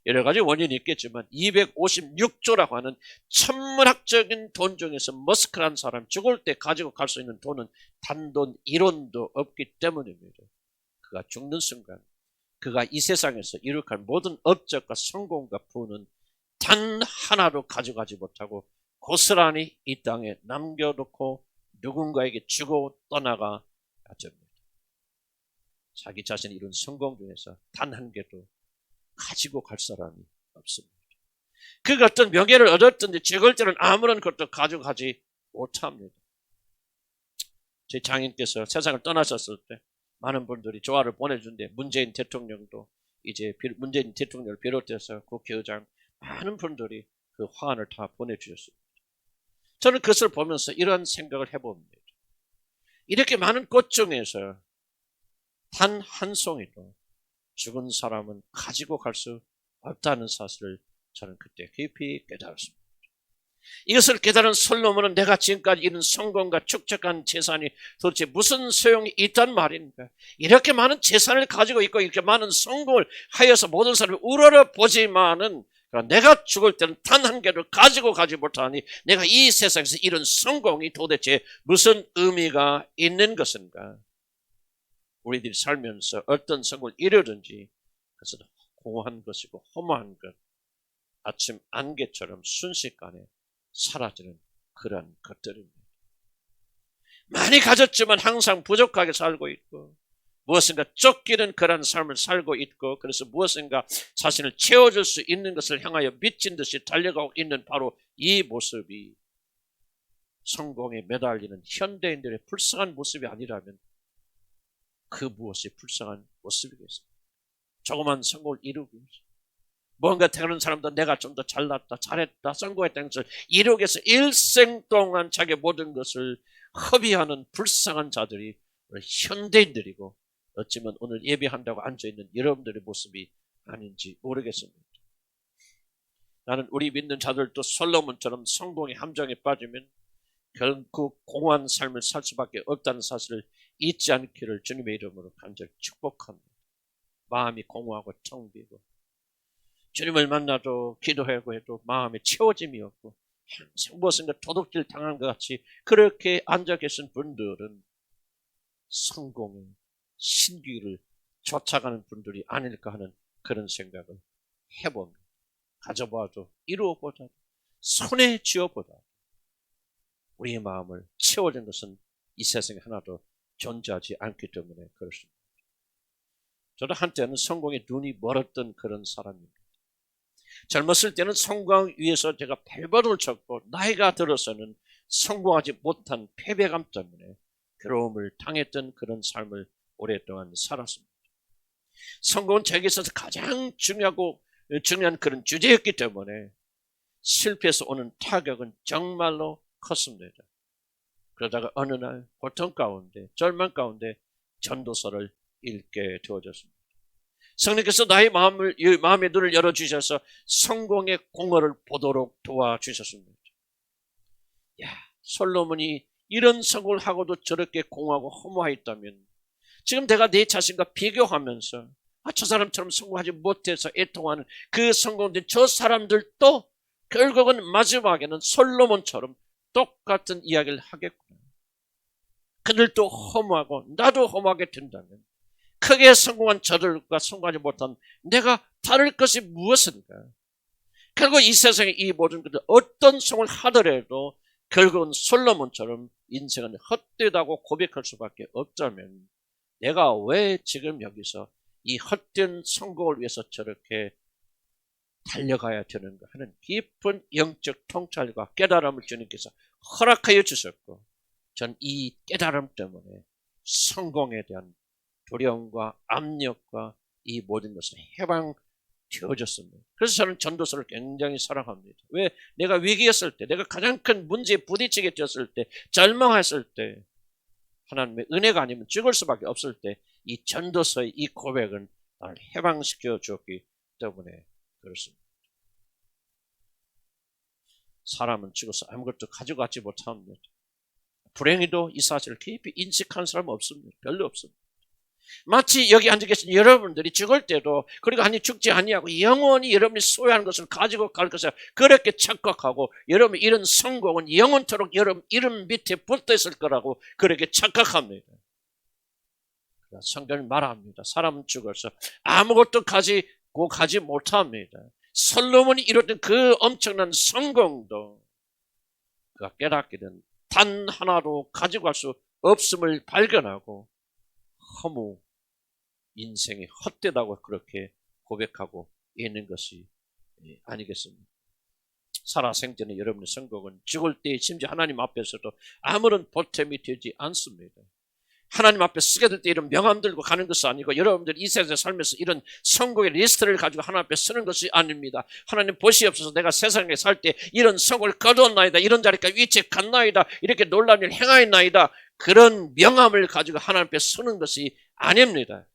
여러 가지 원인이 있겠지만 256조라고 하는 천문학적인 돈 중에서 머스크라는 사람 죽을 때 가지고 갈 수 있는 돈은 단돈 1원도 없기 때문입니다. 그가 죽는 순간 그가 이 세상에서 이룩한 모든 업적과 성공과 부는 단 하나도 가져가지 못하고 고스란히 이 땅에 남겨놓고 누군가에게 주고 떠나가 됩니다. 자기 자신이 이룬 성공 중에서 단 한 개도 가지고 갈 사람이 없습니다. 그가 어떤 명예를 얻었든지 죽을 때는 아무런 것도 가져가지 못합니다. 제 장인께서 세상을 떠나셨을 때 많은 분들이 조화를 보내준데 문재인 대통령도 이제 문재인 대통령을 비롯해서 국회의장 많은 분들이 그 화환을 다 보내주셨습니다. 저는 그것을 보면서 이런 생각을 해봅니다. 이렇게 많은 꽃 중에서 단 한 송이도 죽은 사람은 가지고 갈 수 없다는 사실을 저는 그때 깊이 깨달았습니다. 이것을 깨달은 솔로몬은 내가 지금까지 이룬 성공과 축적한 재산이 도대체 무슨 소용이 있단 말입니까? 이렇게 많은 재산을 가지고 있고 이렇게 많은 성공을 하여서 모든 사람이 우러러보지만은 내가 죽을 때는 단 한 개를 가지고 가지 못하니 내가 이 세상에서 이룬 성공이 도대체 무슨 의미가 있는 것인가? 우리들이 살면서 어떤 성공을 이루든지 그것은 공허한 것이고 허무한 것, 아침 안개처럼 순식간에 사라지는 그런 것들입니다. 많이 가졌지만 항상 부족하게 살고 있고 무엇인가 쫓기는 그런 삶을 살고 있고 그래서 무엇인가 자신을 채워줄 수 있는 것을 향하여 미친 듯이 달려가고 있는 바로 이 모습이 성공에 매달리는 현대인들의 불쌍한 모습이 아니라면 그 무엇이 불쌍한 모습이겠습니까? 조그만 성공을 이루기 위해서 뭔가 다른 사람도 내가 좀 더 잘났다, 잘했다, 성공했다는 것을 이루기 위해서 일생 동안 자기의 모든 것을 허비하는 불쌍한 자들이 우리 현대인들이고 어쩌면 오늘 예배한다고 앉아있는 여러분들의 모습이 아닌지 모르겠습니다. 나는 우리 믿는 자들도 솔로몬처럼 성공의 함정에 빠지면 결국 공허한 삶을 살 수밖에 없다는 사실을 잊지 않기를 주님의 이름으로 간절히 축복합니다. 마음이 공허하고 텅 비고 주님을 만나도 기도하고 해도 마음에 채워짐이 없고 항상 무엇인가 도둑질 당한 것 같이 그렇게 앉아 계신 분들은 성공의 신기를 쫓아가는 분들이 아닐까 하는 그런 생각을 해봅니다. 가져봐도 이루어보다 손에 쥐어보다 우리의 마음을 채워준 것은 이 세상에 하나도 존재하지 않기 때문에 그렇습니다. 저도 한때는 성공에 눈이 멀었던 그런 사람입니다. 젊었을 때는 성공 위해서 제가 발버둥을 쳤고 나이가 들어서는 성공하지 못한 패배감 때문에 괴로움을 당했던 그런 삶을 오랫동안 살았습니다. 성공은 저에게 있어서 가장 중요한 그런 주제였기 때문에 실패해서 오는 타격은 정말로 컸습니다. 그러다가 어느 날 고통 가운데 절망 가운데 전도서를 읽게 되어졌습니다. 성령께서 나의 마음의 눈을 열어주셔서 성공의 공허를 보도록 도와주셨습니다. 솔로몬이 이런 성공을 하고도 저렇게 공허하고 허무하였다면 지금 내가 내 자신과 비교하면서 저 사람처럼 성공하지 못해서 애통하는 그 성공된 저 사람들도 결국은 마지막에는 솔로몬처럼 똑같은 이야기를 하겠구나. 그들도 허무하고 나도 허무하게 된다면 크게 성공한 저들과 성공하지 못한 내가 다를 것이 무엇인가? 결국 이 세상에 이 모든 것들 어떤 성을 하더라도 결국은 솔로몬처럼 인생은 헛되다고 고백할 수밖에 없다면 내가 왜 지금 여기서 이 헛된 성공을 위해서 저렇게 달려가야 되는가 하는 깊은 영적 통찰과 깨달음을 주님께서 허락하여 주셨고, 전 이 깨달음 때문에 성공에 대한 두려움과 압력과 이 모든 것을 해방되어졌습니다. 그래서 저는 전도서를 굉장히 사랑합니다. 왜? 내가 위기였을 때, 내가 가장 큰 문제에 부딪히게 되었을 때, 절망했을 때, 하나님의 은혜가 아니면 죽을 수밖에 없을 때 이 전도서의 이 고백은 나를 해방시켜 줬기 때문에 그렇습니다. 사람은 죽어서 아무것도 가져가지 못합니다. 불행히도 이 사실을 깊이 인식한 사람은 없습니다. 별로 없습니다. 마치 여기 앉아 계신 여러분들이 죽을 때도 그리고 아니 죽지 아니하고 영원히 여러분이 소유하는 것을 가지고 갈 것을 그렇게 착각하고 여러분 이런 성공은 영원토록 여러분 이름 밑에 붙어 있을 거라고 그렇게 착각합니다. 성경은 말합니다. 사람은 죽어서 아무것도 가지고 가지 못합니다. 솔로몬이 이뤘던 그 엄청난 성공도 그가 깨닫게 된 단 하나도 가지고 갈 수 없음을 발견하고 허무 인생이 헛되다고 그렇게 고백하고 있는 것이 아니겠습니까? 살아생전에 여러분의 성공은 죽을 때 심지어 하나님 앞에서도 아무런 보탬이 되지 않습니다. 하나님 앞에 쓰게 될 때 이런 명함 들고 가는 것이 아니고 여러분들 이 세상에 살면서 이런 성공의 리스트를 가지고 하나님 앞에 쓰는 것이 아닙니다. 하나님 보시옵소서 내가 세상에 살 때 이런 성공을 거두었나이다. 이런 자리까지 위치에 갔나이다. 이렇게 놀라운 일을 행하였나이다. 그런 명함을 가지고 하나님 앞에 서는 것이 아닙니다.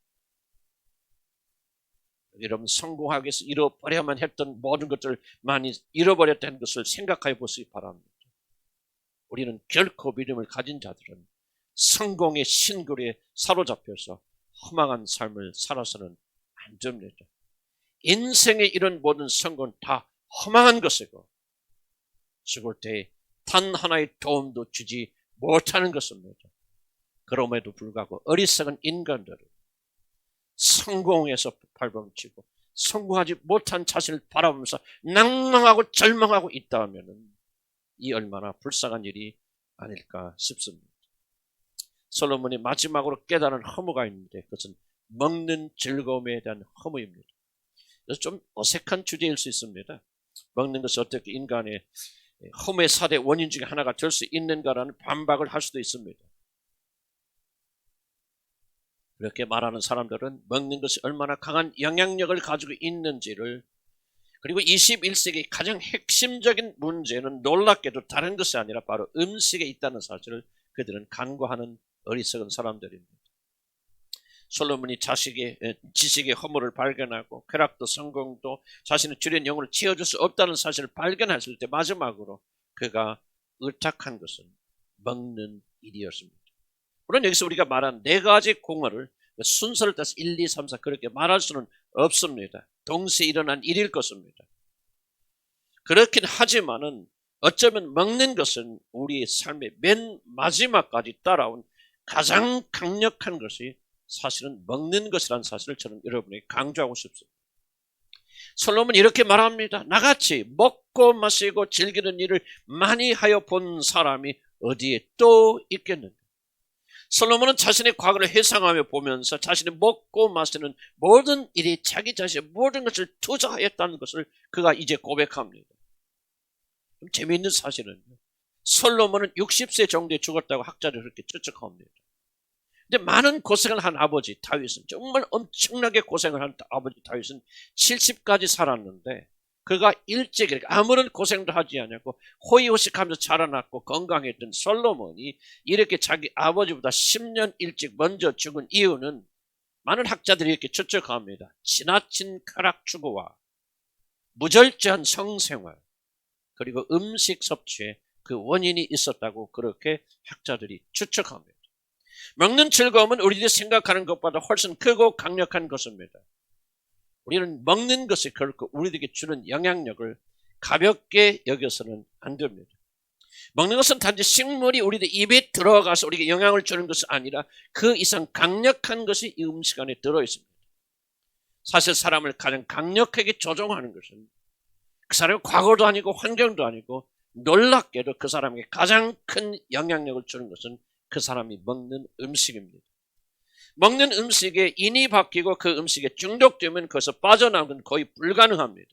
여러분 성공하기 위해서 잃어버려야만 했던 모든 것들을 많이 잃어버렸다는 것을 생각해 보시기 바랍니다. 우리는 결코 믿음을 가진 자들은 성공의 신굴에 사로잡혀서 허망한 삶을 살아서는 안 됩니다. 인생의 이런 모든 성공은 다 허망한 것이고 죽을 때 단 하나의 도움도 주지 못하는 것입니다. 그럼에도 불구하고 어리석은 인간들은 성공에서 발범치고 성공하지 못한 자신을 바라보면서 낭망하고 절망하고 있다면 이 얼마나 불쌍한 일이 아닐까 싶습니다. 솔로몬이 마지막으로 깨달은 허무가 있는데 그것은 먹는 즐거움에 대한 허무입니다. 그래서 좀 어색한 주제일 수 있습니다. 먹는 것이 어떻게 인간의 허무의 4대 원인 중에 하나가 될 수 있는가라는 반박을 할 수도 있습니다. 그렇게 말하는 사람들은 먹는 것이 얼마나 강한 영향력을 가지고 있는지를, 그리고 21세기 가장 핵심적인 문제는 놀랍게도 다른 것이 아니라 바로 음식에 있다는 사실을 그들은 간과하는 어리석은 사람들입니다. 솔로몬이 지식의 허물을 발견하고 쾌락도 성공도 자신의 주된 영혼을 지어줄 수 없다는 사실을 발견했을 때 마지막으로 그가 의탁한 것은 먹는 일이었습니다. 물론 여기서 우리가 말한 네 가지 공허를 순서를 따서 1, 2, 3, 4 그렇게 말할 수는 없습니다. 동시에 일어난 일일 것입니다. 그렇긴 하지만은 어쩌면 먹는 것은 우리의 삶의 맨 마지막까지 따라온 가장 강력한 것이 사실은 먹는 것이라는 사실을 저는 여러분에게 강조하고 싶습니다. 솔로몬이 이렇게 말합니다. 나같이 먹고 마시고 즐기는 일을 많이 하여 본 사람이 어디에 또 있겠는가? 솔로몬은 자신의 과거를 회상하며 보면서 자신이 먹고 마시는 모든 일이 자기 자신의 모든 것을 투자하였다는 것을 그가 이제 고백합니다. 재미있는 사실은 솔로몬은 60세 정도에 죽었다고 학자들이 그렇게 추측합니다. 근데 많은 고생을 한 아버지 다윗은, 정말 엄청나게 고생을 한 아버지 다윗은 70까지 살았는데 그가 일찍 아무런 고생도 하지 않았고 호의호식하면서 자라났고 건강했던 솔로몬이 이렇게 자기 아버지보다 10년 일찍 먼저 죽은 이유는 많은 학자들이 이렇게 추측합니다. 지나친 쾌락 추구와 무절제한 성생활 그리고 음식 섭취에 그 원인이 있었다고 그렇게 학자들이 추측합니다. 먹는 즐거움은 우리들이 생각하는 것보다 훨씬 크고 강력한 것입니다. 우리는 먹는 것이 결코 우리들에게 주는 영향력을 가볍게 여겨서는 안 됩니다. 먹는 것은 단지 식물이 우리들 입에 들어가서 우리에게 영향을 주는 것이 아니라 그 이상 강력한 것이 이 음식 안에 들어있습니다. 사실 사람을 가장 강력하게 조종하는 것은 그 사람의 과거도 아니고 환경도 아니고 놀랍게도 그 사람에게 가장 큰 영향력을 주는 것은 그 사람이 먹는 음식입니다. 먹는 음식에 인이 바뀌고 그 음식에 중독되면 거기서 빠져나오는 건 거의 불가능합니다.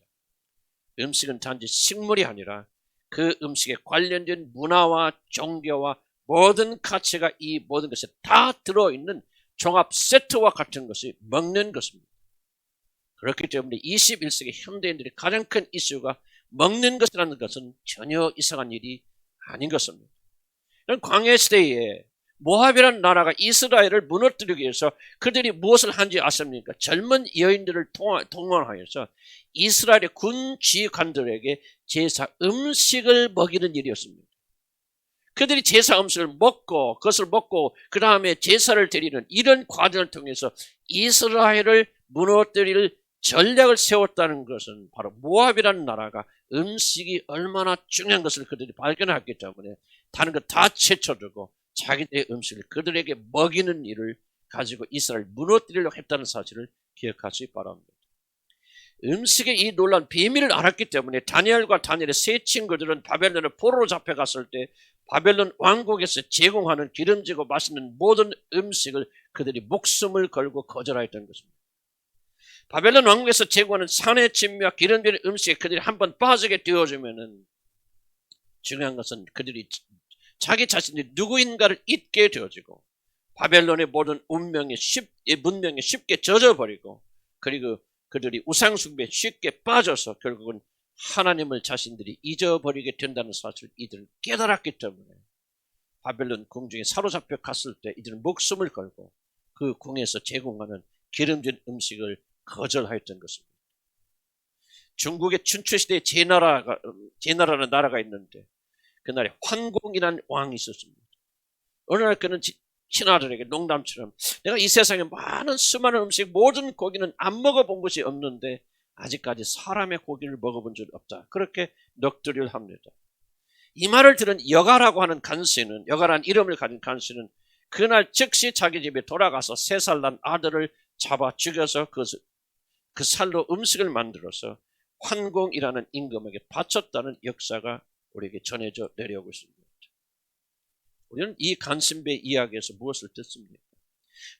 음식은 단지 식물이 아니라 그 음식에 관련된 문화와 종교와 모든 가치가 이 모든 것에 다 들어있는 종합 세트와 같은 것이 먹는 것입니다. 그렇기 때문에 21세기 현대인들의 가장 큰 이슈가 먹는 것이라는 것은 전혀 이상한 일이 아닌 것입니다. 광야 시대에 모압이라는 나라가 이스라엘을 무너뜨리기 위해서 그들이 무엇을 한지 아십니까? 젊은 여인들을 동원하여서 이스라엘의 군 지휘관들에게 제사 음식을 먹이는 일이었습니다. 그들이 제사 음식을 먹고 그것을 먹고 그 다음에 제사를 드리는 이런 과정을 통해서 이스라엘을 무너뜨릴 전략을 세웠다는 것은 바로 모압이라는 나라가 음식이 얼마나 중요한 것을 그들이 발견했기 때문에 다른 것 다 제쳐두고 자기들의 음식을 그들에게 먹이는 일을 가지고 이스라엘을 무너뜨리려고 했다는 사실을 기억하시기 바랍니다. 음식의 이 놀라운 비밀을 알았기 때문에 다니엘과 다니엘의 세 친구들은 바벨론에 포로로 잡혀갔을 때 바벨론 왕국에서 제공하는 기름지고 맛있는 모든 음식을 그들이 목숨을 걸고 거절하였던 것입니다. 바벨론 왕국에서 제공하는 산의 진미와 기름진 음식에 그들이 한번 빠지게 되어주면은 중요한 것은 그들이 자기 자신이 누구인가를 잊게 되어지고 바벨론의 모든 문명에 쉽게 젖어버리고 그리고 그들이 우상숭배에 쉽게 빠져서 결국은 하나님을 자신들이 잊어버리게 된다는 사실을 이들은 깨달았기 때문에 바벨론 궁중에 사로잡혀 갔을 때 이들은 목숨을 걸고 그 궁에서 제공하는 기름진 음식을 거절하였던 것입니다. 중국의 춘추시대에 제나라는 나라가 있는데 그날에 환공이라는 왕이 있었습니다. 어느 날 그는 신하들에게 농담처럼 내가 이 세상에 많은 수많은 음식 모든 고기는 안 먹어본 것이 없는데 아직까지 사람의 고기를 먹어본 적 없다. 그렇게 넋두리를 합니다. 이 말을 들은 여가라고 하는 간신은 여가라는 이름을 가진 간신은 그날 즉시 자기 집에 돌아가서 3살 난 아들을 잡아 죽여서 그 살로 음식을 만들어서 환공이라는 임금에게 바쳤다는 역사가 우리에게 전해져 내려오고 있습니다. 우리는 이 간신배의 이야기에서 무엇을 듣습니까?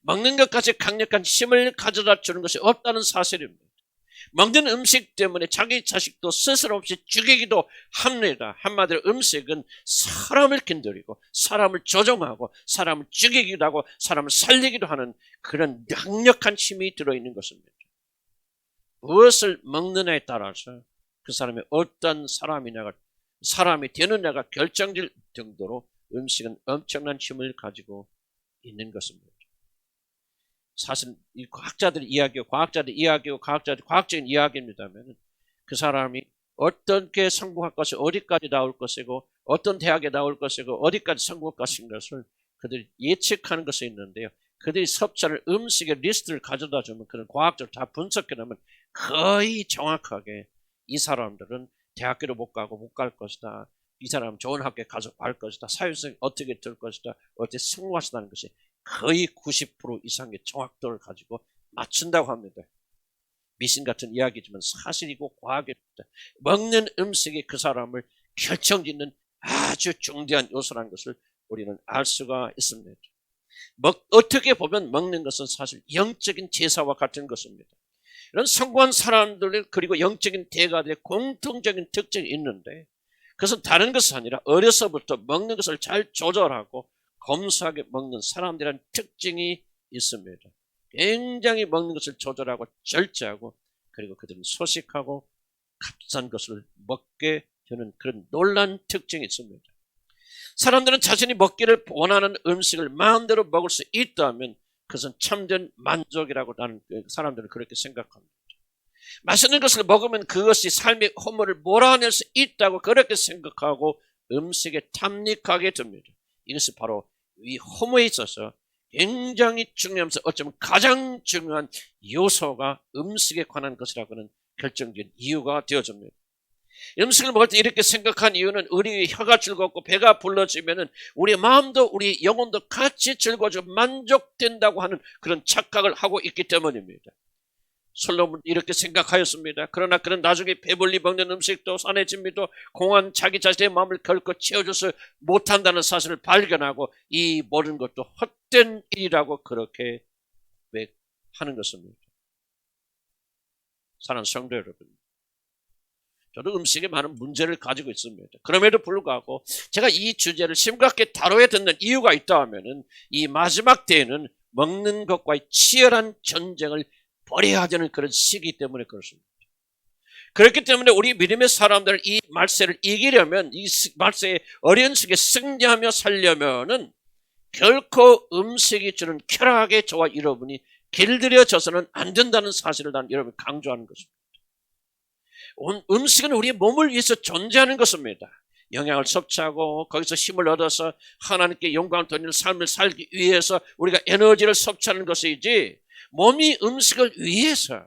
먹는 것까지 강력한 힘을 가져다 주는 것이 없다는 사실입니다. 먹는 음식 때문에 자기 자식도 스스럼 없이 죽이기도 합니다. 한마디로 음식은 사람을 건드리고 사람을 조종하고 사람을 죽이기도 하고 사람을 살리기도 하는 그런 강력한 힘이 들어있는 것입니다. 무엇을 먹느냐에 따라서 그 사람이 어떤 사람이 되느냐가 결정될 정도로 음식은 엄청난 힘을 가지고 있는 것입니다. 사실 이 과학적인 과학적인 이야기입니다만 그 사람이 어떻게 성공할 것이 어디까지 나올 것이고 어떤 대학에 나올 것이고 어디까지 성공할 것인 것을 그들이 예측하는 것이 있는데요. 그들이 섭취하는 음식의 리스트를 가져다 주면 그런 과학적으로 다 분석해 놓으면 거의 정확하게 이 사람들은 대학교도 못 갈 것이다. 이 사람은 좋은 학교에 가서 갈 것이다. 사회성이 어떻게 될 것이다. 어떻게 성공하시다는 것이 거의 90% 이상의 정확도를 가지고 맞춘다고 합니다. 미신 같은 이야기지만 사실이고 과학입니다. 먹는 음식이 그 사람을 결정짓는 아주 중대한 요소라는 것을 우리는 알 수가 있습니다. 어떻게 보면 먹는 것은 사실 영적인 제사와 같은 것입니다. 이런 성공한 사람들 그리고 영적인 대가들의 공통적인 특징이 있는데 그것은 다른 것이 아니라 어려서부터 먹는 것을 잘 조절하고 검소하게 먹는 사람들이라는 특징이 있습니다. 굉장히 먹는 것을 조절하고 절제하고 그리고 그들은 소식하고 값싼 것을 먹게 되는 그런 놀라운 특징이 있습니다. 사람들은 자신이 먹기를 원하는 음식을 마음대로 먹을 수 있다면 그것은 참된 만족이라고 나는 사람들은 그렇게 생각합니다. 맛있는 것을 먹으면 그것이 삶의 허물을 몰아낼 수 있다고 그렇게 생각하고 음식에 탐닉하게 됩니다. 이것이 바로 이 허물에 있어서 굉장히 중요하면서 어쩌면 가장 중요한 요소가 음식에 관한 것이라고는 결정적인 이유가 되어집니다. 음식을 먹을 때 이렇게 생각한 이유는 우리 혀가 즐겁고 배가 불러지면은 우리 마음도 우리 영혼도 같이 즐거워지고 만족된다고 하는 그런 착각을 하고 있기 때문입니다. 솔로몬은 이렇게 생각하였습니다. 그러나 그는 나중에 배불리 먹는 음식도 산의 진미도 공한 자기 자신의 마음을 결코 채워줘서 못한다는 사실을 발견하고 이 모든 것도 헛된 일이라고 그렇게 하는 것입니다. 사랑하는 성도 여러분, 저도 음식에 많은 문제를 가지고 있습니다. 그럼에도 불구하고 제가 이 주제를 심각하게 다뤄야 듣는 이유가 있다 하면은 이 마지막 때에는 먹는 것과의 치열한 전쟁을 벌여야 되는 그런 시기 때문에 그렇습니다. 그렇기 때문에 우리 믿음의 사람들은 이 말세를 이기려면, 이 말세의 어려운 시기에 승리하며 살려면은 결코 음식이 주는 쾌락의 저와 여러분이 길들여져서는 안 된다는 사실을 난 여러분 강조하는 것입니다. 음식은 우리 몸을 위해서 존재하는 것입니다. 영양을 섭취하고 거기서 힘을 얻어서 하나님께 영광을 돌리는 삶을 살기 위해서 우리가 에너지를 섭취하는 것이지 몸이 음식을 위해서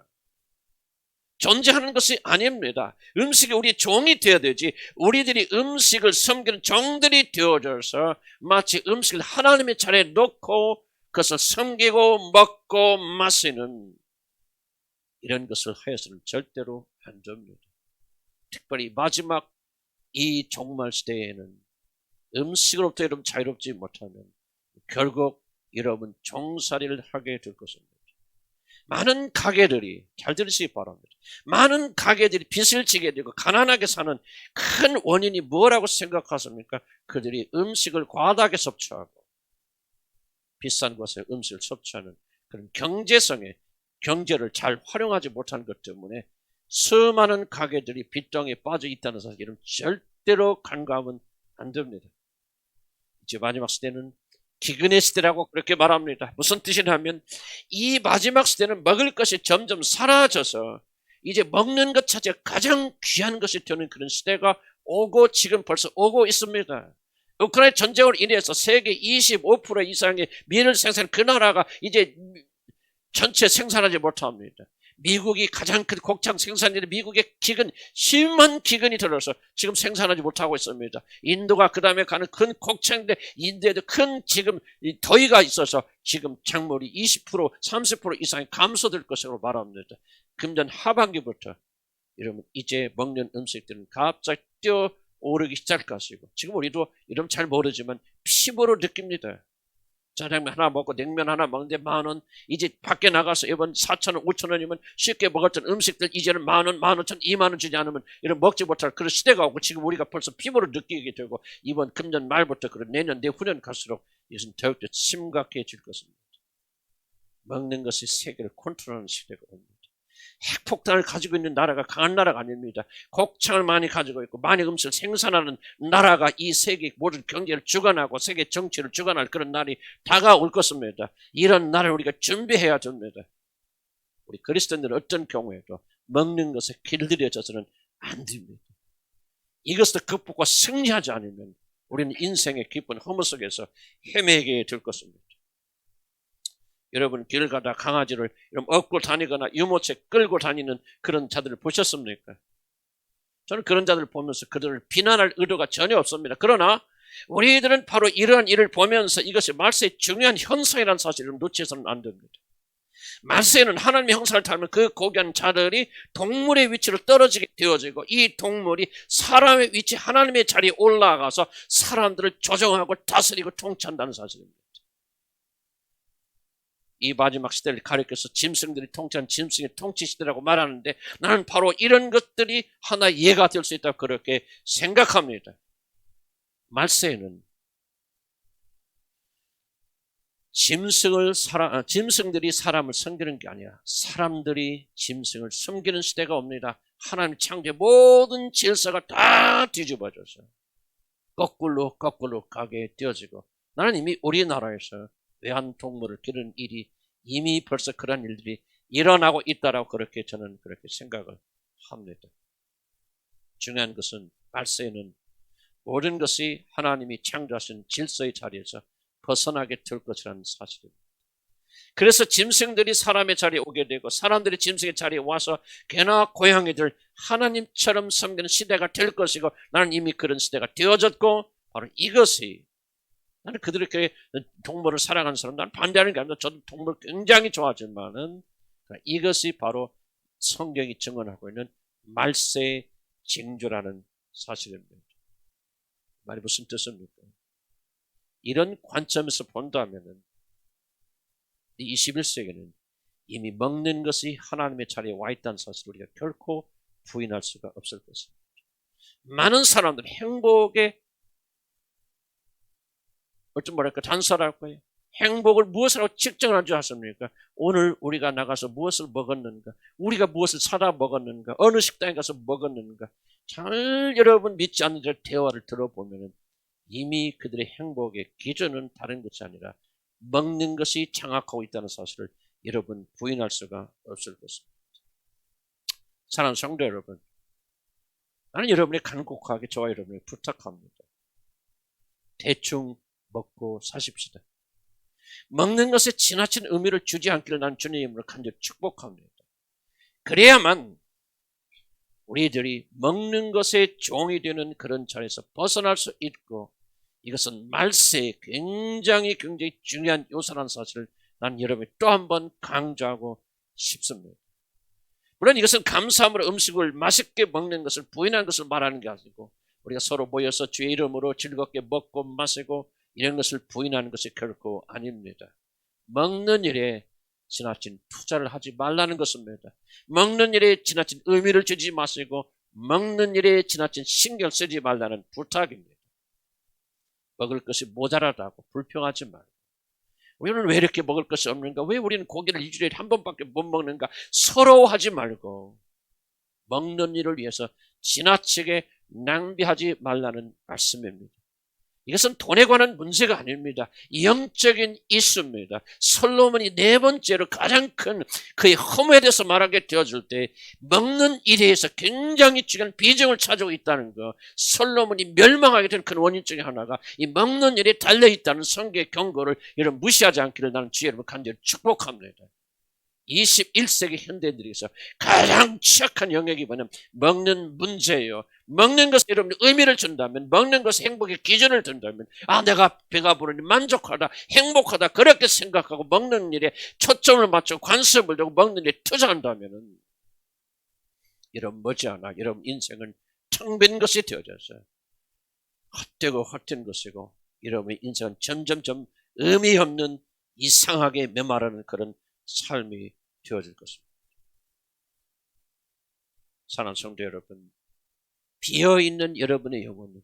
존재하는 것이 아닙니다. 음식이 우리의 종이 되어야 되지 우리들이 음식을 섬기는 종들이 되어져서 마치 음식을 하나님의 차례에 놓고 그것을 섬기고 먹고 마시는 이런 것을 하여서는 절대로 안 됩니다. 특별히 마지막 이 종말 시대에는 음식으로부터 여러분 자유롭지 못하면 결국 여러분 종살이를 하게 될 것입니다. 많은 가게들이, 잘 들으시기 바랍니다. 많은 가게들이 빚을 지게 되고 가난하게 사는 큰 원인이 뭐라고 생각하십니까? 그들이 음식을 과다하게 섭취하고 비싼 곳에 음식을 섭취하는 그런 경제를 잘 활용하지 못하는 것 때문에 수많은 가게들이 빚덩이에 빠져 있다는 사실은 절대로 간과하면 안 됩니다. 이제 마지막 시대는 기근의 시대라고 그렇게 말합니다. 무슨 뜻이냐면 이 마지막 시대는 먹을 것이 점점 사라져서 이제 먹는 것 자체가 가장 귀한 것이 되는 그런 시대가 오고 지금 벌써 오고 있습니다. 우크라이나 전쟁으로 인해서 세계 25% 이상의 밀을 생산한 그 나라가 이제 전체 생산하지 못합니다. 미국이 가장 큰 곡창 생산인데 미국의 심한 기근이 들어서 지금 생산하지 못하고 있습니다. 인도가 그 다음에 가는 큰 곡창인데 인도에도 큰 지금 더위가 있어서 지금 작물이 20% 30% 이상이 감소될 것으로 말합니다. 금년 하반기부터 여러분 이제 먹는 음식들은 갑자기 뛰어오르기 시작할 것이고 지금 우리도 이름 잘 모르지만 피부로 느낍니다. 짜장면 하나 먹고 냉면 하나 먹는데 10,000원, 이제 밖에 나가서 이번 4,000원, 5,000원이면 쉽게 먹었던 음식들 이제는 10,000원, 15,000원, 20,000원 주지 않으면 이런 먹지 못할 그런 시대가 오고 지금 우리가 벌써 피부로 느끼게 되고 이번 금년 말부터 그런 내년, 내후년 갈수록 이것은 더욱더 심각해질 것입니다. 먹는 것이 세계를 컨트롤하는 시대가 옵니다. 핵폭탄을 가지고 있는 나라가 강한 나라가 아닙니다. 곡창을 많이 가지고 있고 많이 음식을 생산하는 나라가 이 세계 모든 경제를 주관하고 세계 정치를 주관할 그런 날이 다가올 것입니다. 이런 날을 우리가 준비해야 됩니다. 우리 그리스도인들은 어떤 경우에도 먹는 것에 길들여져서는 안 됩니다. 이것을 극복과 승리하지 않으면 우리는 인생의 깊은 허무 속에서 헤매게 될 것입니다. 여러분 길 가다 강아지를 업고 다니거나 유모차 끌고 다니는 그런 자들을 보셨습니까? 저는 그런 자들을 보면서 그들을 비난할 의도가 전혀 없습니다. 그러나 우리들은 바로 이러한 일을 보면서 이것이 말세의 중요한 현상이라는 사실을 놓치서는 안 됩니다. 말세에는 하나님의 형상을 닮은 그 고귀한 자들이 동물의 위치로 떨어지게 되어지고 이 동물이 사람의 위치 하나님의 자리에 올라가서 사람들을 조정하고 다스리고 통치한다는 사실입니다. 이 마지막 시대를 가리켜서 짐승들이 통치한 짐승의 통치 시대라고 말하는데 나는 바로 이런 것들이 하나의 예가 될 수 있다고 그렇게 생각합니다. 말세에는 짐승들이 사람을 섬기는 게 아니라 사람들이 짐승을 섬기는 시대가 옵니다. 하나님 창조의 모든 질서가 다 뒤집어져서 거꾸로 가게 되어지고 나는 이미 우리나라에서 외환동물을 기르는 일이 이미 벌써 그런 일들이 일어나고 있다라고 그렇게 저는 그렇게 생각을 합니다. 중요한 것은 말세에는 모든 것이 하나님이 창조하신 질서의 자리에서 벗어나게 될 것이라는 사실입니다. 그래서 짐승들이 사람의 자리에 오게 되고 사람들이 짐승의 자리에 와서 개나 고양이들 하나님처럼 섬기는 시대가 될 것이고 나는 이미 그런 시대가 되어졌고 바로 이것이 나는 그들에게 동물을 사랑하는 사람 나는 반대하는 게 아니라 저도 동물 굉장히 좋아하지만은 이것이 바로 성경이 증언하고 있는 말세의 징조라는 사실입니다. 말이 무슨 뜻입니까? 이런 관점에서 본다면은 이 21세기는 이미 먹는 것이 하나님의 자리에 와 있다는 사실을 우리가 결코 부인할 수가 없을 것입니다. 많은 사람들은 행복에 어떤 뭐랄까 단서랄 거예요. 행복을 무엇으로 측정할 줄 아십니까? 오늘 우리가 나가서 무엇을 먹었는가? 우리가 무엇을 사다 먹었는가? 어느 식당에 가서 먹었는가? 잘 여러분 믿지 않는 저 대화를 들어보면 이미 그들의 행복의 기준은 다른 것이 아니라 먹는 것이 장악하고 있다는 사실을 여러분 부인할 수가 없을 것입니다. 사랑하는 성도 여러분, 나는 여러분이 간곡하게 저와 여러분이 부탁합니다. 대충 먹고 사십시다. 먹는 것에 지나친 의미를 주지 않기를 난 주님으로 간절히 축복합니다. 그래야만 우리들이 먹는 것에 종이 되는 그런 자리에서 벗어날 수 있고 이것은 말세의 굉장히 중요한 요소라는 사실을 난 여러분이 또 한 번 강조하고 싶습니다. 물론 이것은 감사함으로 음식을 맛있게 먹는 것을 부인하는 것을 말하는 게 아니고 우리가 서로 모여서 주의 이름으로 즐겁게 먹고 마시고 이런 것을 부인하는 것이 결코 아닙니다. 먹는 일에 지나친 투자를 하지 말라는 것입니다. 먹는 일에 지나친 의미를 주지 마시고 먹는 일에 지나친 신경 쓰지 말라는 부탁입니다. 먹을 것이 모자라다고 불평하지 말고 우리는 왜 이렇게 먹을 것이 없는가? 왜 우리는 고기를 일주일에 한 번밖에 못 먹는가? 서러워하지 말고 먹는 일을 위해서 지나치게 낭비하지 말라는 말씀입니다. 이것은 돈에 관한 문제가 아닙니다. 영적인 이슈입니다. 솔로몬이 네 번째로 가장 큰 그의 허무에 대해서 말하게 되어줄 때 먹는 일에 대해서 굉장히 중요한 비중을 차지하고 있다는 것, 솔로몬이 멸망하게 된 큰 원인 중에 하나가 이 먹는 일에 달려있다는 성경의 경고를 여러분 무시하지 않기를 나는 주의 여러분 간절히 축복합니다. 21세기 현대인들에서 가장 취약한 영역이 뭐냐면 먹는 문제예요. 먹는 것에 여러분이 의미를 준다면, 먹는 것에 행복의 기준을 둔다면, 내가 배가 부르니 만족하다, 행복하다 그렇게 생각하고 먹는 일에 초점을 맞추고 관심을 두고 먹는 일에 투자한다면 여러분 머지않아 여러분 인생은 텅 빈 것이 되어져서 헛되고 헛된 것이고 여러분의 인생은 점점점 의미 없는 이상하게 메마르는 그런 삶이 되어질 것입니다. 사랑하는 성도 여러분, 비어있는 여러분의 영혼은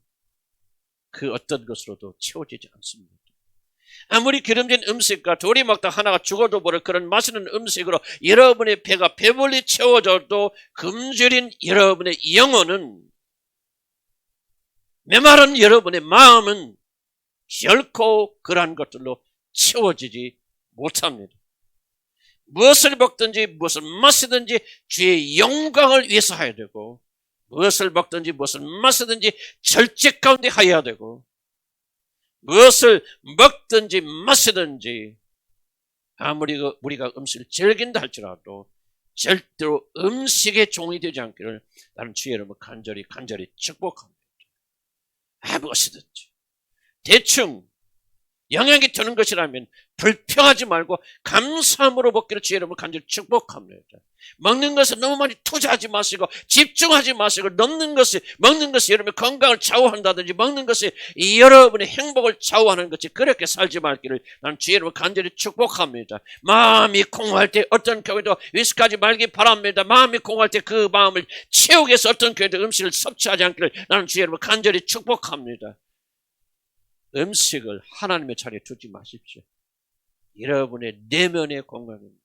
그 어떤 것으로도 채워지지 않습니다. 아무리 기름진 음식과 돌이 먹다 하나가 죽어도 모를 그런 맛있는 음식으로 여러분의 배가 배불리 채워져도 굶주린 여러분의 영혼은, 메마른 여러분의 마음은 결코 그러한 것들로 채워지지 못합니다. 무엇을 먹든지 무엇을 마시든지 주의 영광을 위해서 해야 되고, 무엇을 먹든지 무엇을 마시든지 절제 가운데 해야 되고, 무엇을 먹든지 마시든지 아무리 우리가 음식을 즐긴다 할지라도 절대로 음식의 종이 되지 않기를 나는 주의 이름으로 간절히 축복합니다. 무엇이든지 대충 영향이 드는 것이라면 불평하지 말고 감사함으로 먹기를 주의 이름으로 간절히 축복합니다. 먹는 것에 너무 많이 투자하지 마시고 집중하지 마시고 먹는 것이 여러분의 건강을 좌우한다든지 먹는 것이 여러분의 행복을 좌우하는 것이 그렇게 살지 말기를 나는 주의 이름으로 간절히 축복합니다. 마음이 공허할 때 어떤 교회도 위스크하지 말기 바랍니다. 마음이 공허할 때 그 마음을 채우기 위해서 어떤 교회도 음식을 섭취하지 않기를 나는 주의 이름으로 간절히 축복합니다. 음식을 하나님의 자리에 두지 마십시오. 여러분의 내면의 건강입니다.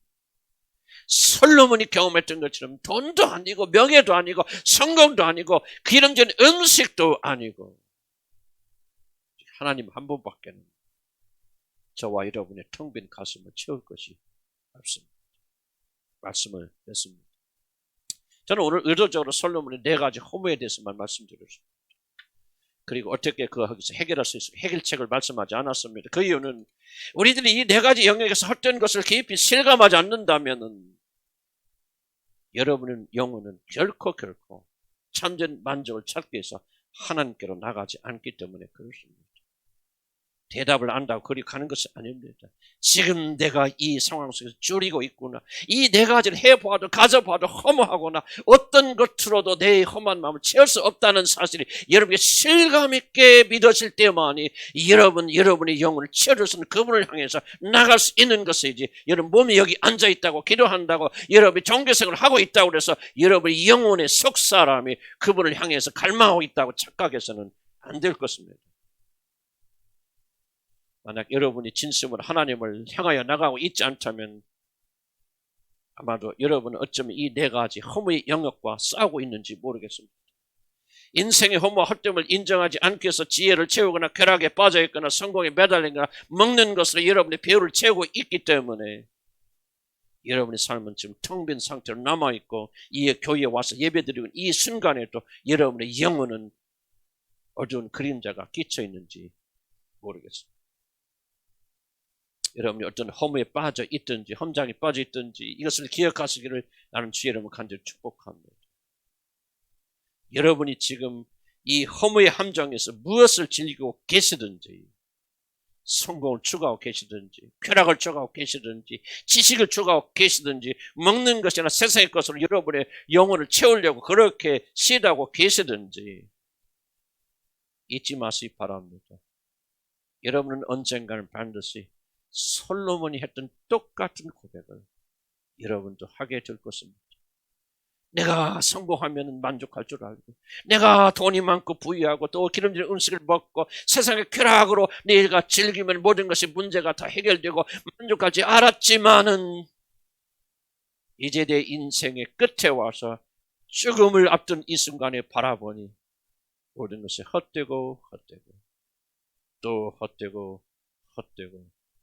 솔로몬이 경험했던 것처럼 돈도 아니고 명예도 아니고 성공도 아니고 기름진 음식도 아니고 하나님 한 분밖에는 저와 여러분의 텅 빈 가슴을 채울 것이 없습니다. 말씀을 냈습니다. 저는 오늘 의도적으로 솔로몬의 4가지 허무에 대해서만 말씀드렸습니다. 그리고 어떻게 거기서 해결할 수 있을까? 해결책을 말씀하지 않았습니다. 그 이유는 우리들이 이 네 가지 영역에서 헛된 것을 깊이 실감하지 않는다면은 여러분의 영혼은 결코 참된 만족을 찾기 위해서 하나님께로 나가지 않기 때문에 그렇습니다. 대답을 안다고 그리 가는 것이 아닙니다. 지금 내가 이 상황 속에서 줄이고 있구나. 이 네 가지를 해보아도 가져봐도 허무하거나 어떤 것으로도 내 험한 마음을 채울 수 없다는 사실이 여러분이 실감 있게 믿어질 때만이 여러분의 영혼을 채울 수 있는 그분을 향해서 나갈 수 있는 것이지, 여러분 몸이 여기 앉아있다고 기도한다고 여러분이 종교생활을 하고 있다고 해서 여러분의 영혼의 속사람이 그분을 향해서 갈망하고 있다고 착각해서는 안 될 것입니다. 만약 여러분이 진심으로 하나님을 향하여 나가고 있지 않다면 아마도 여러분은 어쩌면 이 네 가지 허무의 영역과 싸우고 있는지 모르겠습니다. 인생의 허무와 헛됨을 인정하지 않기 위해서 지혜를 채우거나 쾌락에 빠져있거나 성공에 매달리거나 먹는 것으로 여러분의 배후를 채우고 있기 때문에 여러분의 삶은 지금 텅 빈 상태로 남아있고, 이 교회에 와서 예배드리는 이 순간에도 여러분의 영혼은 어두운 그림자가 끼쳐있는지 모르겠습니다. 여러분이 어떤 허무에 빠져 있든지 험장에 빠져 있든지 이것을 기억하시기를 나는 주의 이름으로 간절히 축복합니다. 여러분이 지금 이 허무의 함정에서 무엇을 즐기고 계시든지, 성공을 추구하고 계시든지 쾌락을 추구하고 계시든지 지식을 추구하고 계시든지 먹는 것이나 세상의 것으로 여러분의 영혼을 채우려고 그렇게 시도하고 계시든지 잊지 마시기 바랍니다. 여러분은 언젠가는 반드시 솔로몬이 했던 똑같은 고백을 여러분도 하게 될 것입니다. 내가 성공하면 만족할 줄 알고, 내가 돈이 많고 부유하고 또 기름진 음식을 먹고 세상의 쾌락으로 내가 즐기면 모든 것이 문제가 다 해결되고 만족할 줄 알았지만은 이제 내 인생의 끝에 와서 죽음을 앞둔 이 순간에 바라보니 모든 것이 헛되고 또 헛되고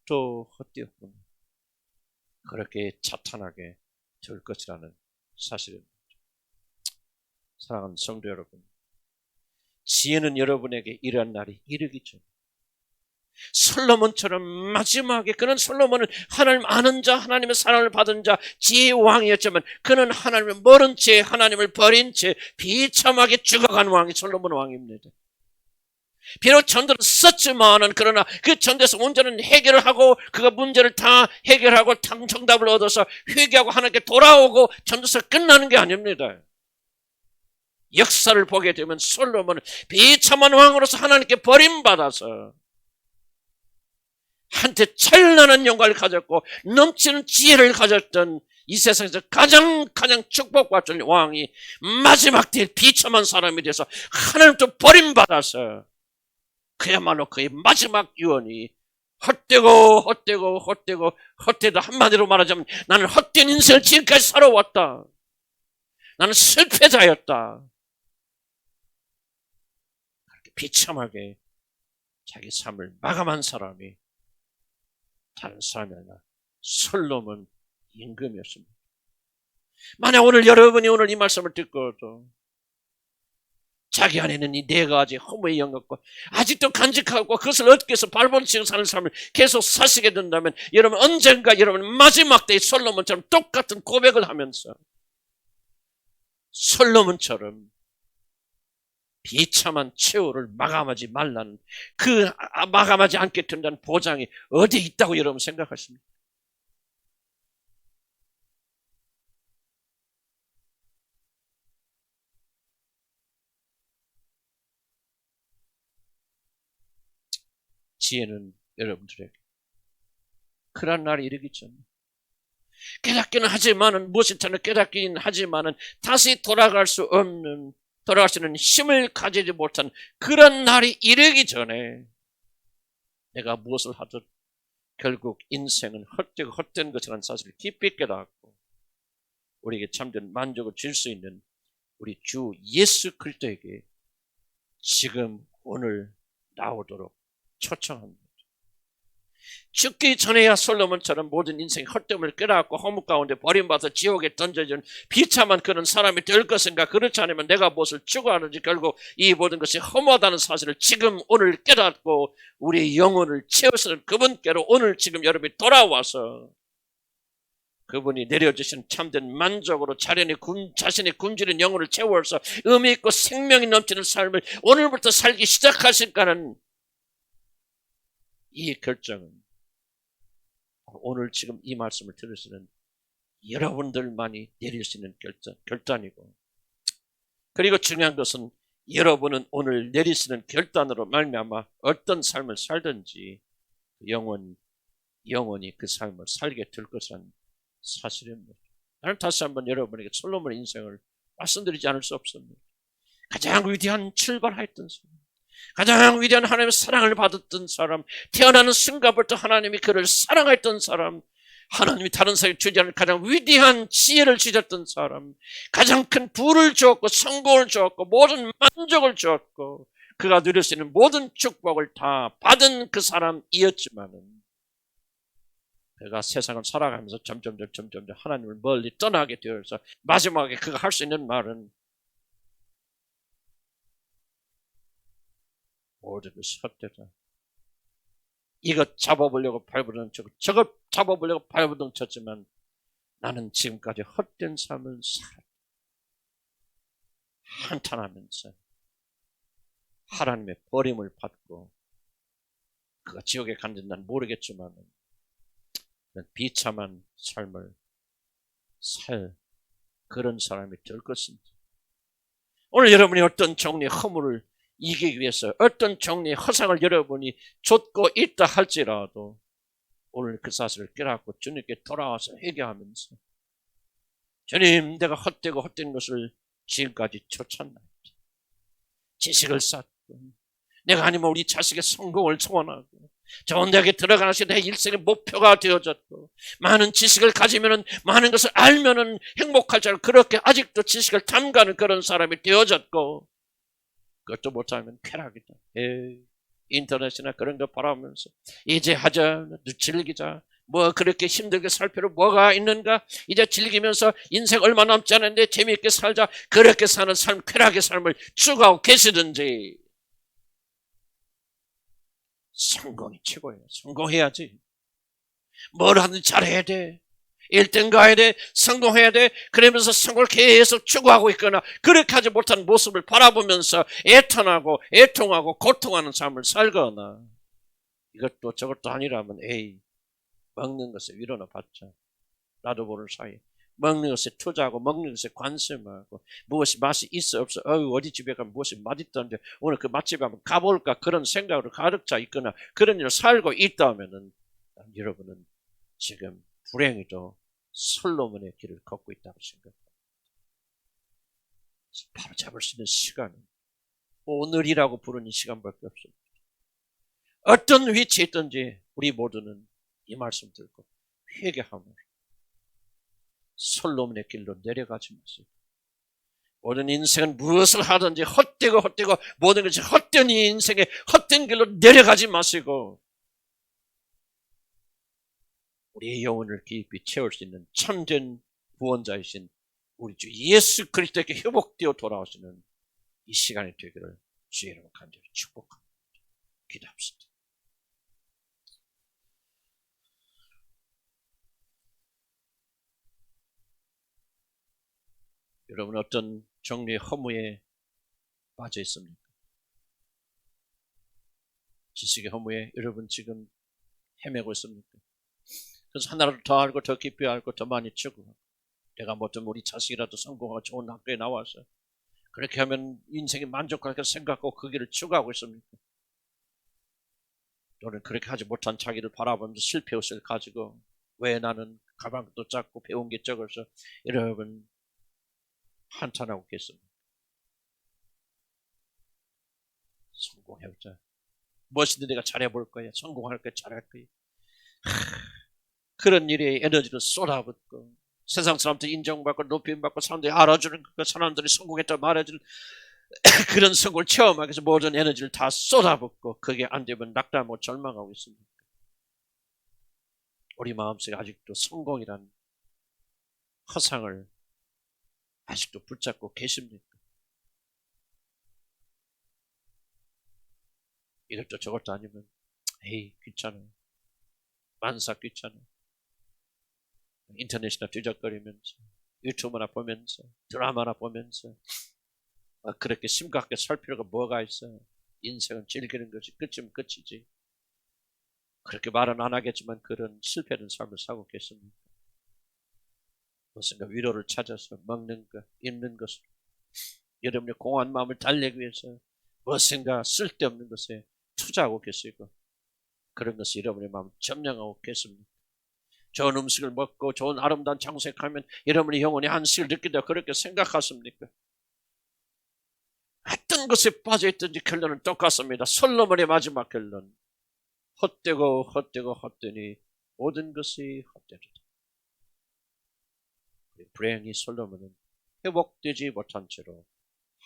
또 헛되었구나. 그렇게 자탄하게 될 것이라는 사실입니다. 사랑하는 성도 여러분, 지혜는 여러분에게 이러한 날이 이르기 전 솔로몬처럼 마지막에, 그는 솔로몬은 하나님 아는 자, 하나님의 사랑을 받은 자, 지혜의 왕이었지만 그는 하나님을 모른 채 하나님을 버린 채 비참하게 죽어간 왕이 솔로몬 왕입니다. 비록 전도를 썼지만은 그러나 그 전도에서 문제는 해결을 하고 그가 문제를 다 해결하고 정답을 얻어서 회개하고 하나님께 돌아오고 전도서 끝나는 게 아닙니다. 역사를 보게 되면 솔로몬은 비참한 왕으로서 하나님께 버림받아서 한때 찬란한 영광을 가졌고 넘치는 지혜를 가졌던 이 세상에서 가장 축복받은 왕이 마지막 때에 비참한 사람이 돼서 하나님도 버림받아서 그야말로 그의 마지막 유언이 헛되다. 한마디로 말하자면 나는 헛된 인생을 지금까지 살아왔다. 나는 실패자였다. 그렇게 비참하게 자기 삶을 마감한 사람이 다른 사람이 아니라 솔로몬 임금이었습니다. 만약 여러분이 오늘 이 말씀을 듣고도 자기 안에는 이 네 가지 허무의 영역과 아직도 간직하고 그것을 얻기 위해서 발버둥치고 사는 삶을 계속 사시게 된다면 여러분 언젠가 여러분 마지막 때의 솔로몬처럼 똑같은 고백을 하면서 솔로몬처럼 비참한 최후를 마감하지 말라는, 그 마감하지 않게 된다는 보장이 어디 있다고 여러분 생각하십니까? 지혜는 여러분들에게 그런 날이 이르기 전에 깨닫기는 하지만은 무엇이 전에 깨닫기는 하지만은 다시 돌아갈 수 없는, 돌아갈 수 있는 힘을 가지지 못한 그런 날이 이르기 전에 내가 무엇을 하든 결국 인생은 헛된 것이라는 사실을 깊이 깨닫고 우리에게 참된 만족을 줄 수 있는 우리 주 예수 그리스도에게 지금 오늘 나오도록 초청합니다. 죽기 전에야 솔로몬처럼 모든 인생 헛됨을 깨닫고 허무 가운데 버림받아 지옥에 던져진 비참한 그런 사람이 될 것인가? 그렇지 않으면 내가 무엇을 추구하는지 결국 이 모든 것이 허무하다는 사실을 지금 오늘 깨닫고 우리 영혼을 채우시는 그분께로 오늘 지금 여러분이 돌아와서 그분이 내려주신 참된 만족으로 자신의 굶주린 영혼을 채워서 의미 있고 생명이 넘치는 삶을 오늘부터 살기 시작하실까는 이 결정은 오늘 지금 이 말씀을 들으시는 여러분들만이 내릴 수 있는 결단이고, 그리고 중요한 것은 여러분은 오늘 내리시는 결단으로 말미암아 어떤 삶을 살든지 영원히 그 삶을 살게 될 것이라는 사실입니다. 나는 다시 한번 여러분에게 솔로몬의 인생을 말씀드리지 않을 수 없습니다. 가장 위대한 출발하였던 사람, 가장 위대한 하나님의 사랑을 받았던 사람, 태어나는 순간부터 하나님이 그를 사랑했던 사람, 하나님이 다른 사람이 주지 않은 가장 위대한 지혜를 주셨던 사람, 가장 큰 부를 주었고 성공을 주었고 모든 만족을 주었고 그가 누릴 수 있는 모든 축복을 다 받은 그 사람이었지만은 그가 세상을 살아가면서 점점 하나님을 멀리 떠나게 되어서 마지막에 그가 할 수 있는 말은 모든 것이 헛되다. 이것 잡아보려고 발버둥 쳤고 저것 잡아보려고 발버둥 쳤지만 나는 지금까지 헛된 삶을 살았다. 한탄하면서 하나님의 버림을 받고 그가 지옥에 갔는지 난 모르겠지만 비참한 삶을 살 그런 사람이 될 것인지, 오늘 여러분이 어떤 종류의 허물을 이기기 위해서 어떤 종류의 허상을 여러분이 좇고 있다 할지라도 오늘 그 사실을 깨닫고 주님께 돌아와서 회개하면서 주님, 내가 헛된 것을 지금까지 쫓았나이다. 지식을 쌓고 내가 아니면 우리 자식의 성공을 소원하고 좋은 대학에 들어가는 것이 내 일생의 목표가 되어졌고 많은 지식을 가지면은 많은 것을 알면은 행복할 줄 알고 그렇게 아직도 지식을 탐구하는 그런 사람이 되어졌고 그것도 못하면 쾌락이다. 인터넷이나 그런 거 바라보면서 이제 하자, 즐기자, 뭐 그렇게 힘들게 살 필요 뭐가 있는가, 이제 즐기면서 인생 얼마 남지 않았는데 재미있게 살자, 그렇게 사는 삶, 쾌락의 삶을 추구하고 계시든지 성공이 최고예요. 성공해야지. 뭘 하든지 잘해야 돼. 1등 가야 돼. 성공해야 돼. 그러면서 성공을 계속 추구하고 있거나 그렇게 하지 못한 모습을 바라보면서 애탄하고 애통하고 고통하는 삶을 살거나 이것도 저것도 아니라면 먹는 것에 위로나 받자. 나도 모르는 사이에 먹는 것에 투자하고 먹는 것에 관심하고 무엇이 맛이 있어 없어 어디 집에 가면 무엇이 맛있다는데 오늘 그 맛집에 한번 가볼까 그런 생각으로 가득 차 있거나 그런 일을 살고 있다면은 여러분은 지금 불행히도 솔로몬의 길을 걷고 있다고 생각합니다. 바로 잡을 수 있는 시간은 오늘이라고 부르는 시간밖에 없습니다. 어떤 위치에 있든지 우리 모두는 이 말씀 듣고 회개함으로 솔로몬의 길로 내려가지 마세요. 모든 인생은 무엇을 하든지 헛되고 모든 것이 헛된 이 인생의 헛된 길로 내려가지 마시고 우리의 영혼을 깊이 채울 수 있는 참된 구원자이신 우리 주 예수 그리스도에게 회복되어 돌아오시는 이 시간이 되기를 주의 이름으로 간절히 축복합니다. 기도합시다. 여러분 어떤 종류의 허무에 빠져 있습니까? 지식의 허무에 여러분 지금 헤매고 있습니까? 그래서 하나라도 더 알고 더 깊이 알고 더 많이 추구하고 내가 뭐든 우리 자식이라도 성공하고 좋은 학교에 나와서 그렇게 하면 인생이 만족할까 생각하고 그 길을 추구하고 있습니까? 또는 그렇게 하지 못한 자기를 바라보면서 실패의식을 가지고 왜 나는 가방도 작고 배운 게 적어서 여러분 한탄하고 계십니다. 성공해보자. 무엇이든 내가 잘해볼 거야. 성공할 거야. 잘할 거야. 그런 일에 에너지를 쏟아붓고 세상 사람들이 인정받고 높임받고 사람들이 알아주는 그 사람들이 성공했다고 말해주는 그런 성공을 체험하기 위해서 모든 에너지를 다 쏟아붓고 그게 안 되면 낙담하고 절망하고 있습니다. 우리 마음속에 아직도 성공이란 허상을 아직도 붙잡고 계십니까? 이것도 저것도 아니면 에이 귀찮아, 만사 귀찮아, 인터넷이나 뒤적거리면서 유튜브나 보면서 드라마나 보면서 그렇게 심각하게 살 필요가 뭐가 있어. 인생은 즐기는 것이 끝이면 끝이지. 그렇게 말은 안 하겠지만 그런 실패된 삶을 살고 계십니까? 무슨가 위로를 찾아서 먹는 것, 입는 것으로 여러분의 공허한 마음을 달래기 위해서 무엇인가 쓸데없는 것에 투자하고 계시고 그런 것을 여러분의 마음을 점령하고 계십니까? 좋은 음식을 먹고 좋은 아름다운 장소에 가면 여러분의 영혼이 안식을 느낀다 그렇게 생각하십니까? 어떤 것에 빠져있든지 결론은 똑같습니다. 솔로몬의 마지막 결론, 헛되고 헛되고 헛되니 모든 것이 헛되리라. 불행히 솔로몬은 회복되지 못한 채로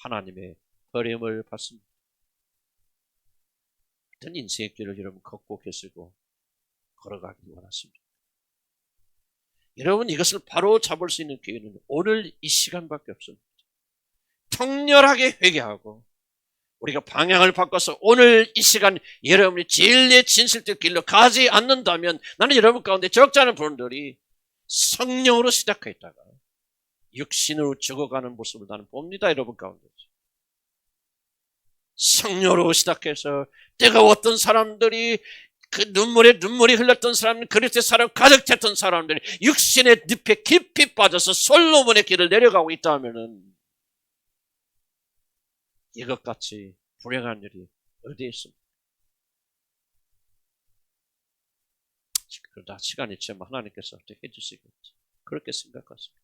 하나님의 버림을 받습니다. 어떤 인생의 길을 여러분 걷고 계시고 걸어가기 원하십니다. 여러분 이것을 바로 잡을 수 있는 기회는 오늘 이 시간밖에 없습니다. 통렬하게 회개하고 우리가 방향을 바꿔서 오늘 이 시간 여러분이 진리의 진실된 길로 가지 않는다면 나는 여러분 가운데 적지 않은 분들이 성령으로 시작했다가 육신으로 죽어가는 모습을 나는 봅니다. 여러분 가운데 성령으로 시작해서 뜨거웠던 사람들이 그 눈물이 흘렀던 사람, 그리스도의 사랑 가득 찼던 사람들이 육신의 늪에 깊이 빠져서 솔로몬의 길을 내려가고 있다면은 이것같이 불행한 일이 어디에 있습니까? 그러다 시간이 지나면 하나님께서 어떻게 해주시겠지? 그렇게 생각하십니다.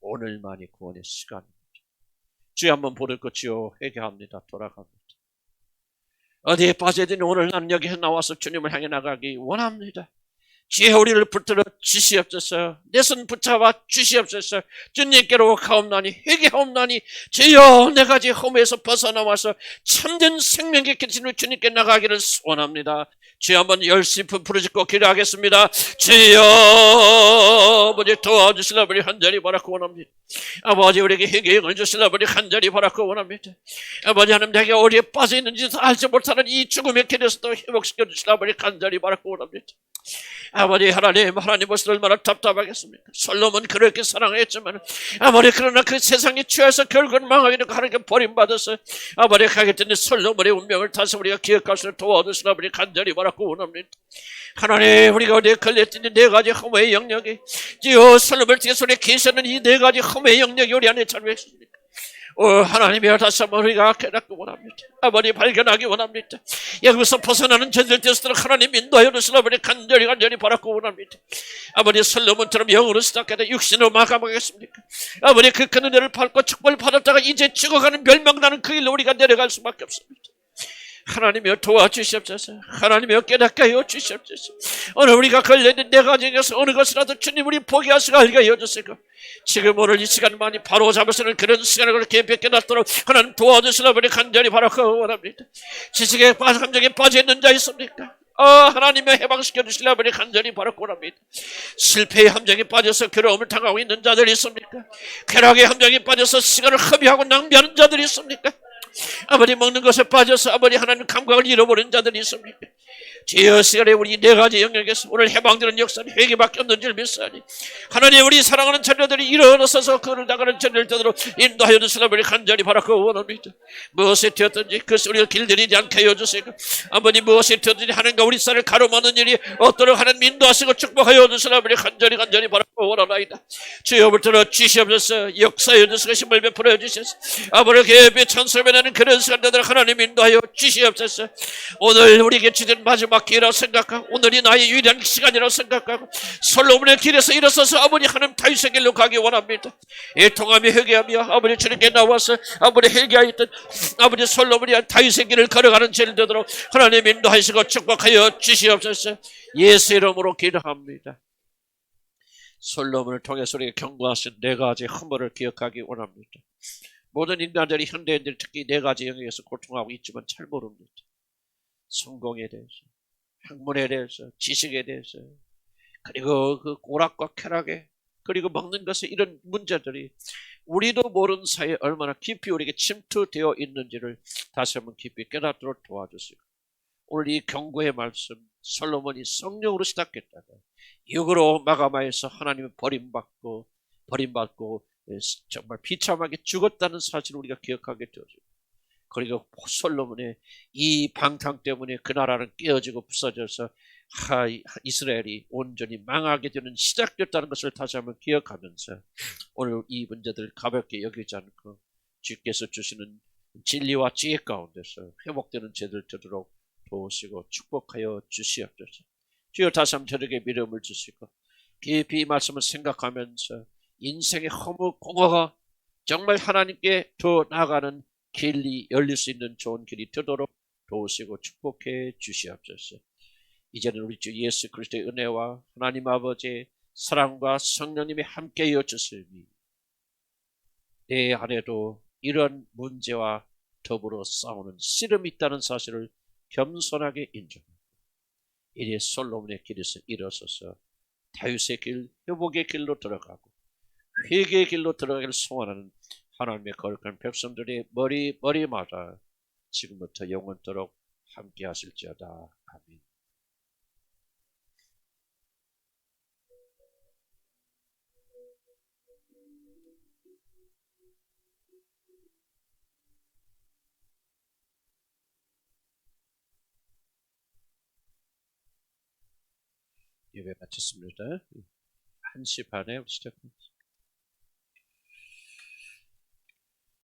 오늘만이 구원의 시간입니다. 주여 한번 부를 것이요 회개합니다. 돌아갑니다. 어디에 빠져든 오늘 나는 여기에 나와서 주님을 향해 나가기 원합니다. 주의 우리를 붙들어 주시옵소서. 내 손 붙잡아 주시옵소서. 주님께로 가옵나니 회개하옵나니 주여 네 가지 허무에서 벗어나와서 참된 생명의 길로 주님께 나가기를 소원합니다. 주여 한번 열심히 부르짖고 기도하겠습니다. 주여 아버지 도와주시라 우리 간절히 바라고 원합니다. 아버지 우리에게 회개의 영을 주시라 우리 간절히 바라고 원합니다. 아버지 하나님 내게 어디에 빠져있는지 알지 못하는 이 죽음의 길에서도 회복시켜 주시라 우리 간절히 바라고 원합니다. 아버지 하나님 벌써 얼마나 답답하겠습니까? 솔로몬 그렇게 사랑했지만 아버지 그러나 그 세상에 취해서 결국은 망하게 되고 하나님께 버림받아서 아버지 가게 된 솔로몬의 운명을 다시 우리가 기억할 수 있도록 도와주시라 우리 간절히 바라고 원합니다. 하나님 우리가 어디에 걸렸든지 네 가지 허무의 영역이 주여 솔로몬을 뒤에 손에 계시는 이 네 가지 허무의 영역이 우리 안에 잠겼습니까? 하나님이여 다시 한번 우리가 깨닫기 원합니다. 아버지 발견하기 원합니다. 여기서 벗어나는 저들 되도록 하나님 인도하여 주시라 우리 간절히 바라고 원합니다. 아버지 솔로몬처럼 영으로 시작해서 육신으로 마감하겠습니까? 아버지 그 큰 은혜를 받고 축복을 받았다가 이제 죽어가는 멸망나는 그 일로 우리가 내려갈 수밖에 없습니다. 하나님이여 도와주시옵소서. 하나님이여 깨닫게 하여 주시옵소서. 오늘 우리가 걸려있는 네 가지 중에서 어느 것이라도 주님 우리 포기하시고 알게 하여 주시고 지금 오늘 이 시간 많이 바로 잡을 수 있는 그런 시간을 그렇게 뵙게놨도록 하나님 도와주시라 우리 간절히 바라고 원합니다. 지식의 감정에 빠져있는 자 있습니까? 하나님의 해방시켜 주시라 우리 간절히 바라고 원합니다. 실패의 함정에 빠져서 괴로움을 당하고 있는 자들이 있습니까? 쾌락의 함정에 빠져서 시간을 허비하고 낭비하는 자들이 있습니까? 아버지 먹는 것에 빠져서 아버지 하나님 감각을 잃어버린 자들이 있습니까? 주여 시간에 우리 네 가지 영역에서 오늘 해방되는 역사는 회개밖에 없는 줄 믿사니 하나님 우리 사랑하는 자녀들이 일어나서서 그를 나가는 자녀를 되도록 인도하여 주시라 우리 간절히 바라고 원합니다. 무엇이 되었든지 그것을 우리가 길들이지 않게 하여 주시고 아버지 무엇이 되었든지 하나님과 우리 사를 가로막는 일이 없도록 하나님 인도하시고 축복하여 주시라 우리 간절히 바라고 원하나이다. 주여 붙들어 주시옵소서. 역사여 주시고 힘을 베풀어 주셔서 아버지 예배 찬송하는 그런 시간들 하나님 인도하여 주시옵소서. 오늘 우리에게 주된 마지막 기회라고 생각하고 오늘이 나의 유일한 시간이라고 생각하고 솔로몬의 길에서 일어서서 아버지 하나님 다윗의 길로 가기 원합니다. 애통하며 회개하며 아버지 주님께 나와서 아버지 회개하였던 아버지 솔로몬이 다윗의 길을 걸어가는 죄를 되도록 하나님 인도하시고 축복하여 주시옵소서. 예수 이름으로 기도합니다. 솔로몬을 통해서 우리가 경고하신 네 가지 허물을 기억하기 원합니다. 모든 인간들이 현대인들이 특히 네 가지 영역에서 고통하고 있지만 잘 모릅니다. 성공에 대해서, 학문에 대해서, 지식에 대해서, 그리고 그 오락과 쾌락에, 그리고 먹는 것에 이런 문제들이 우리도 모르는 사이에 얼마나 깊이 우리에게 침투되어 있는지를 다시 한번 깊이 깨닫도록 도와주시고, 오늘 이 경고의 말씀, 솔로몬이 성령으로 시작했다가 육으로 마감하여서 하나님의 버림받고 정말 비참하게 죽었다는 사실을 우리가 기억하게 되어지고, 그리고 솔로몬의 이 방탕 때문에 그 나라는 깨어지고 부서져서 이스라엘이 온전히 망하게 되는 시작됐다는 것을 다시 한번 기억하면서 오늘 이 문제들을 가볍게 여기지 않고 주께서 주시는 진리와 지혜 가운데서 회복되는 제들 되도록 도우시고 축복하여 주시옵소서. 주여 다시 한번 저에게 믿음을 주시고 깊이 이 말씀을 생각하면서 인생의 허무 공허가 정말 하나님께 더 나아가는 길이 열릴 수 있는 좋은 길이 되도록 도우시고 축복해 주시옵소서. 이제는 우리 주 예수 그리스도의 은혜와 하나님 아버지의 사랑과 성령님이 함께여 주시니 내 안에도 이런 문제와 더불어 싸우는 씨름이 있다는 사실을 겸손하게 인정하고 이제 솔로몬의 길에서 일어서서 다윗의 길, 회복의 길로 들어가고 회개의 길로 들어가기를 소원하는 하나님의 거룩한 백성들의 머리마다 지금부터 영원토록 함께 하실지어다. 아멘. 예배 마쳤습니다. 1시 반에 시작합니다.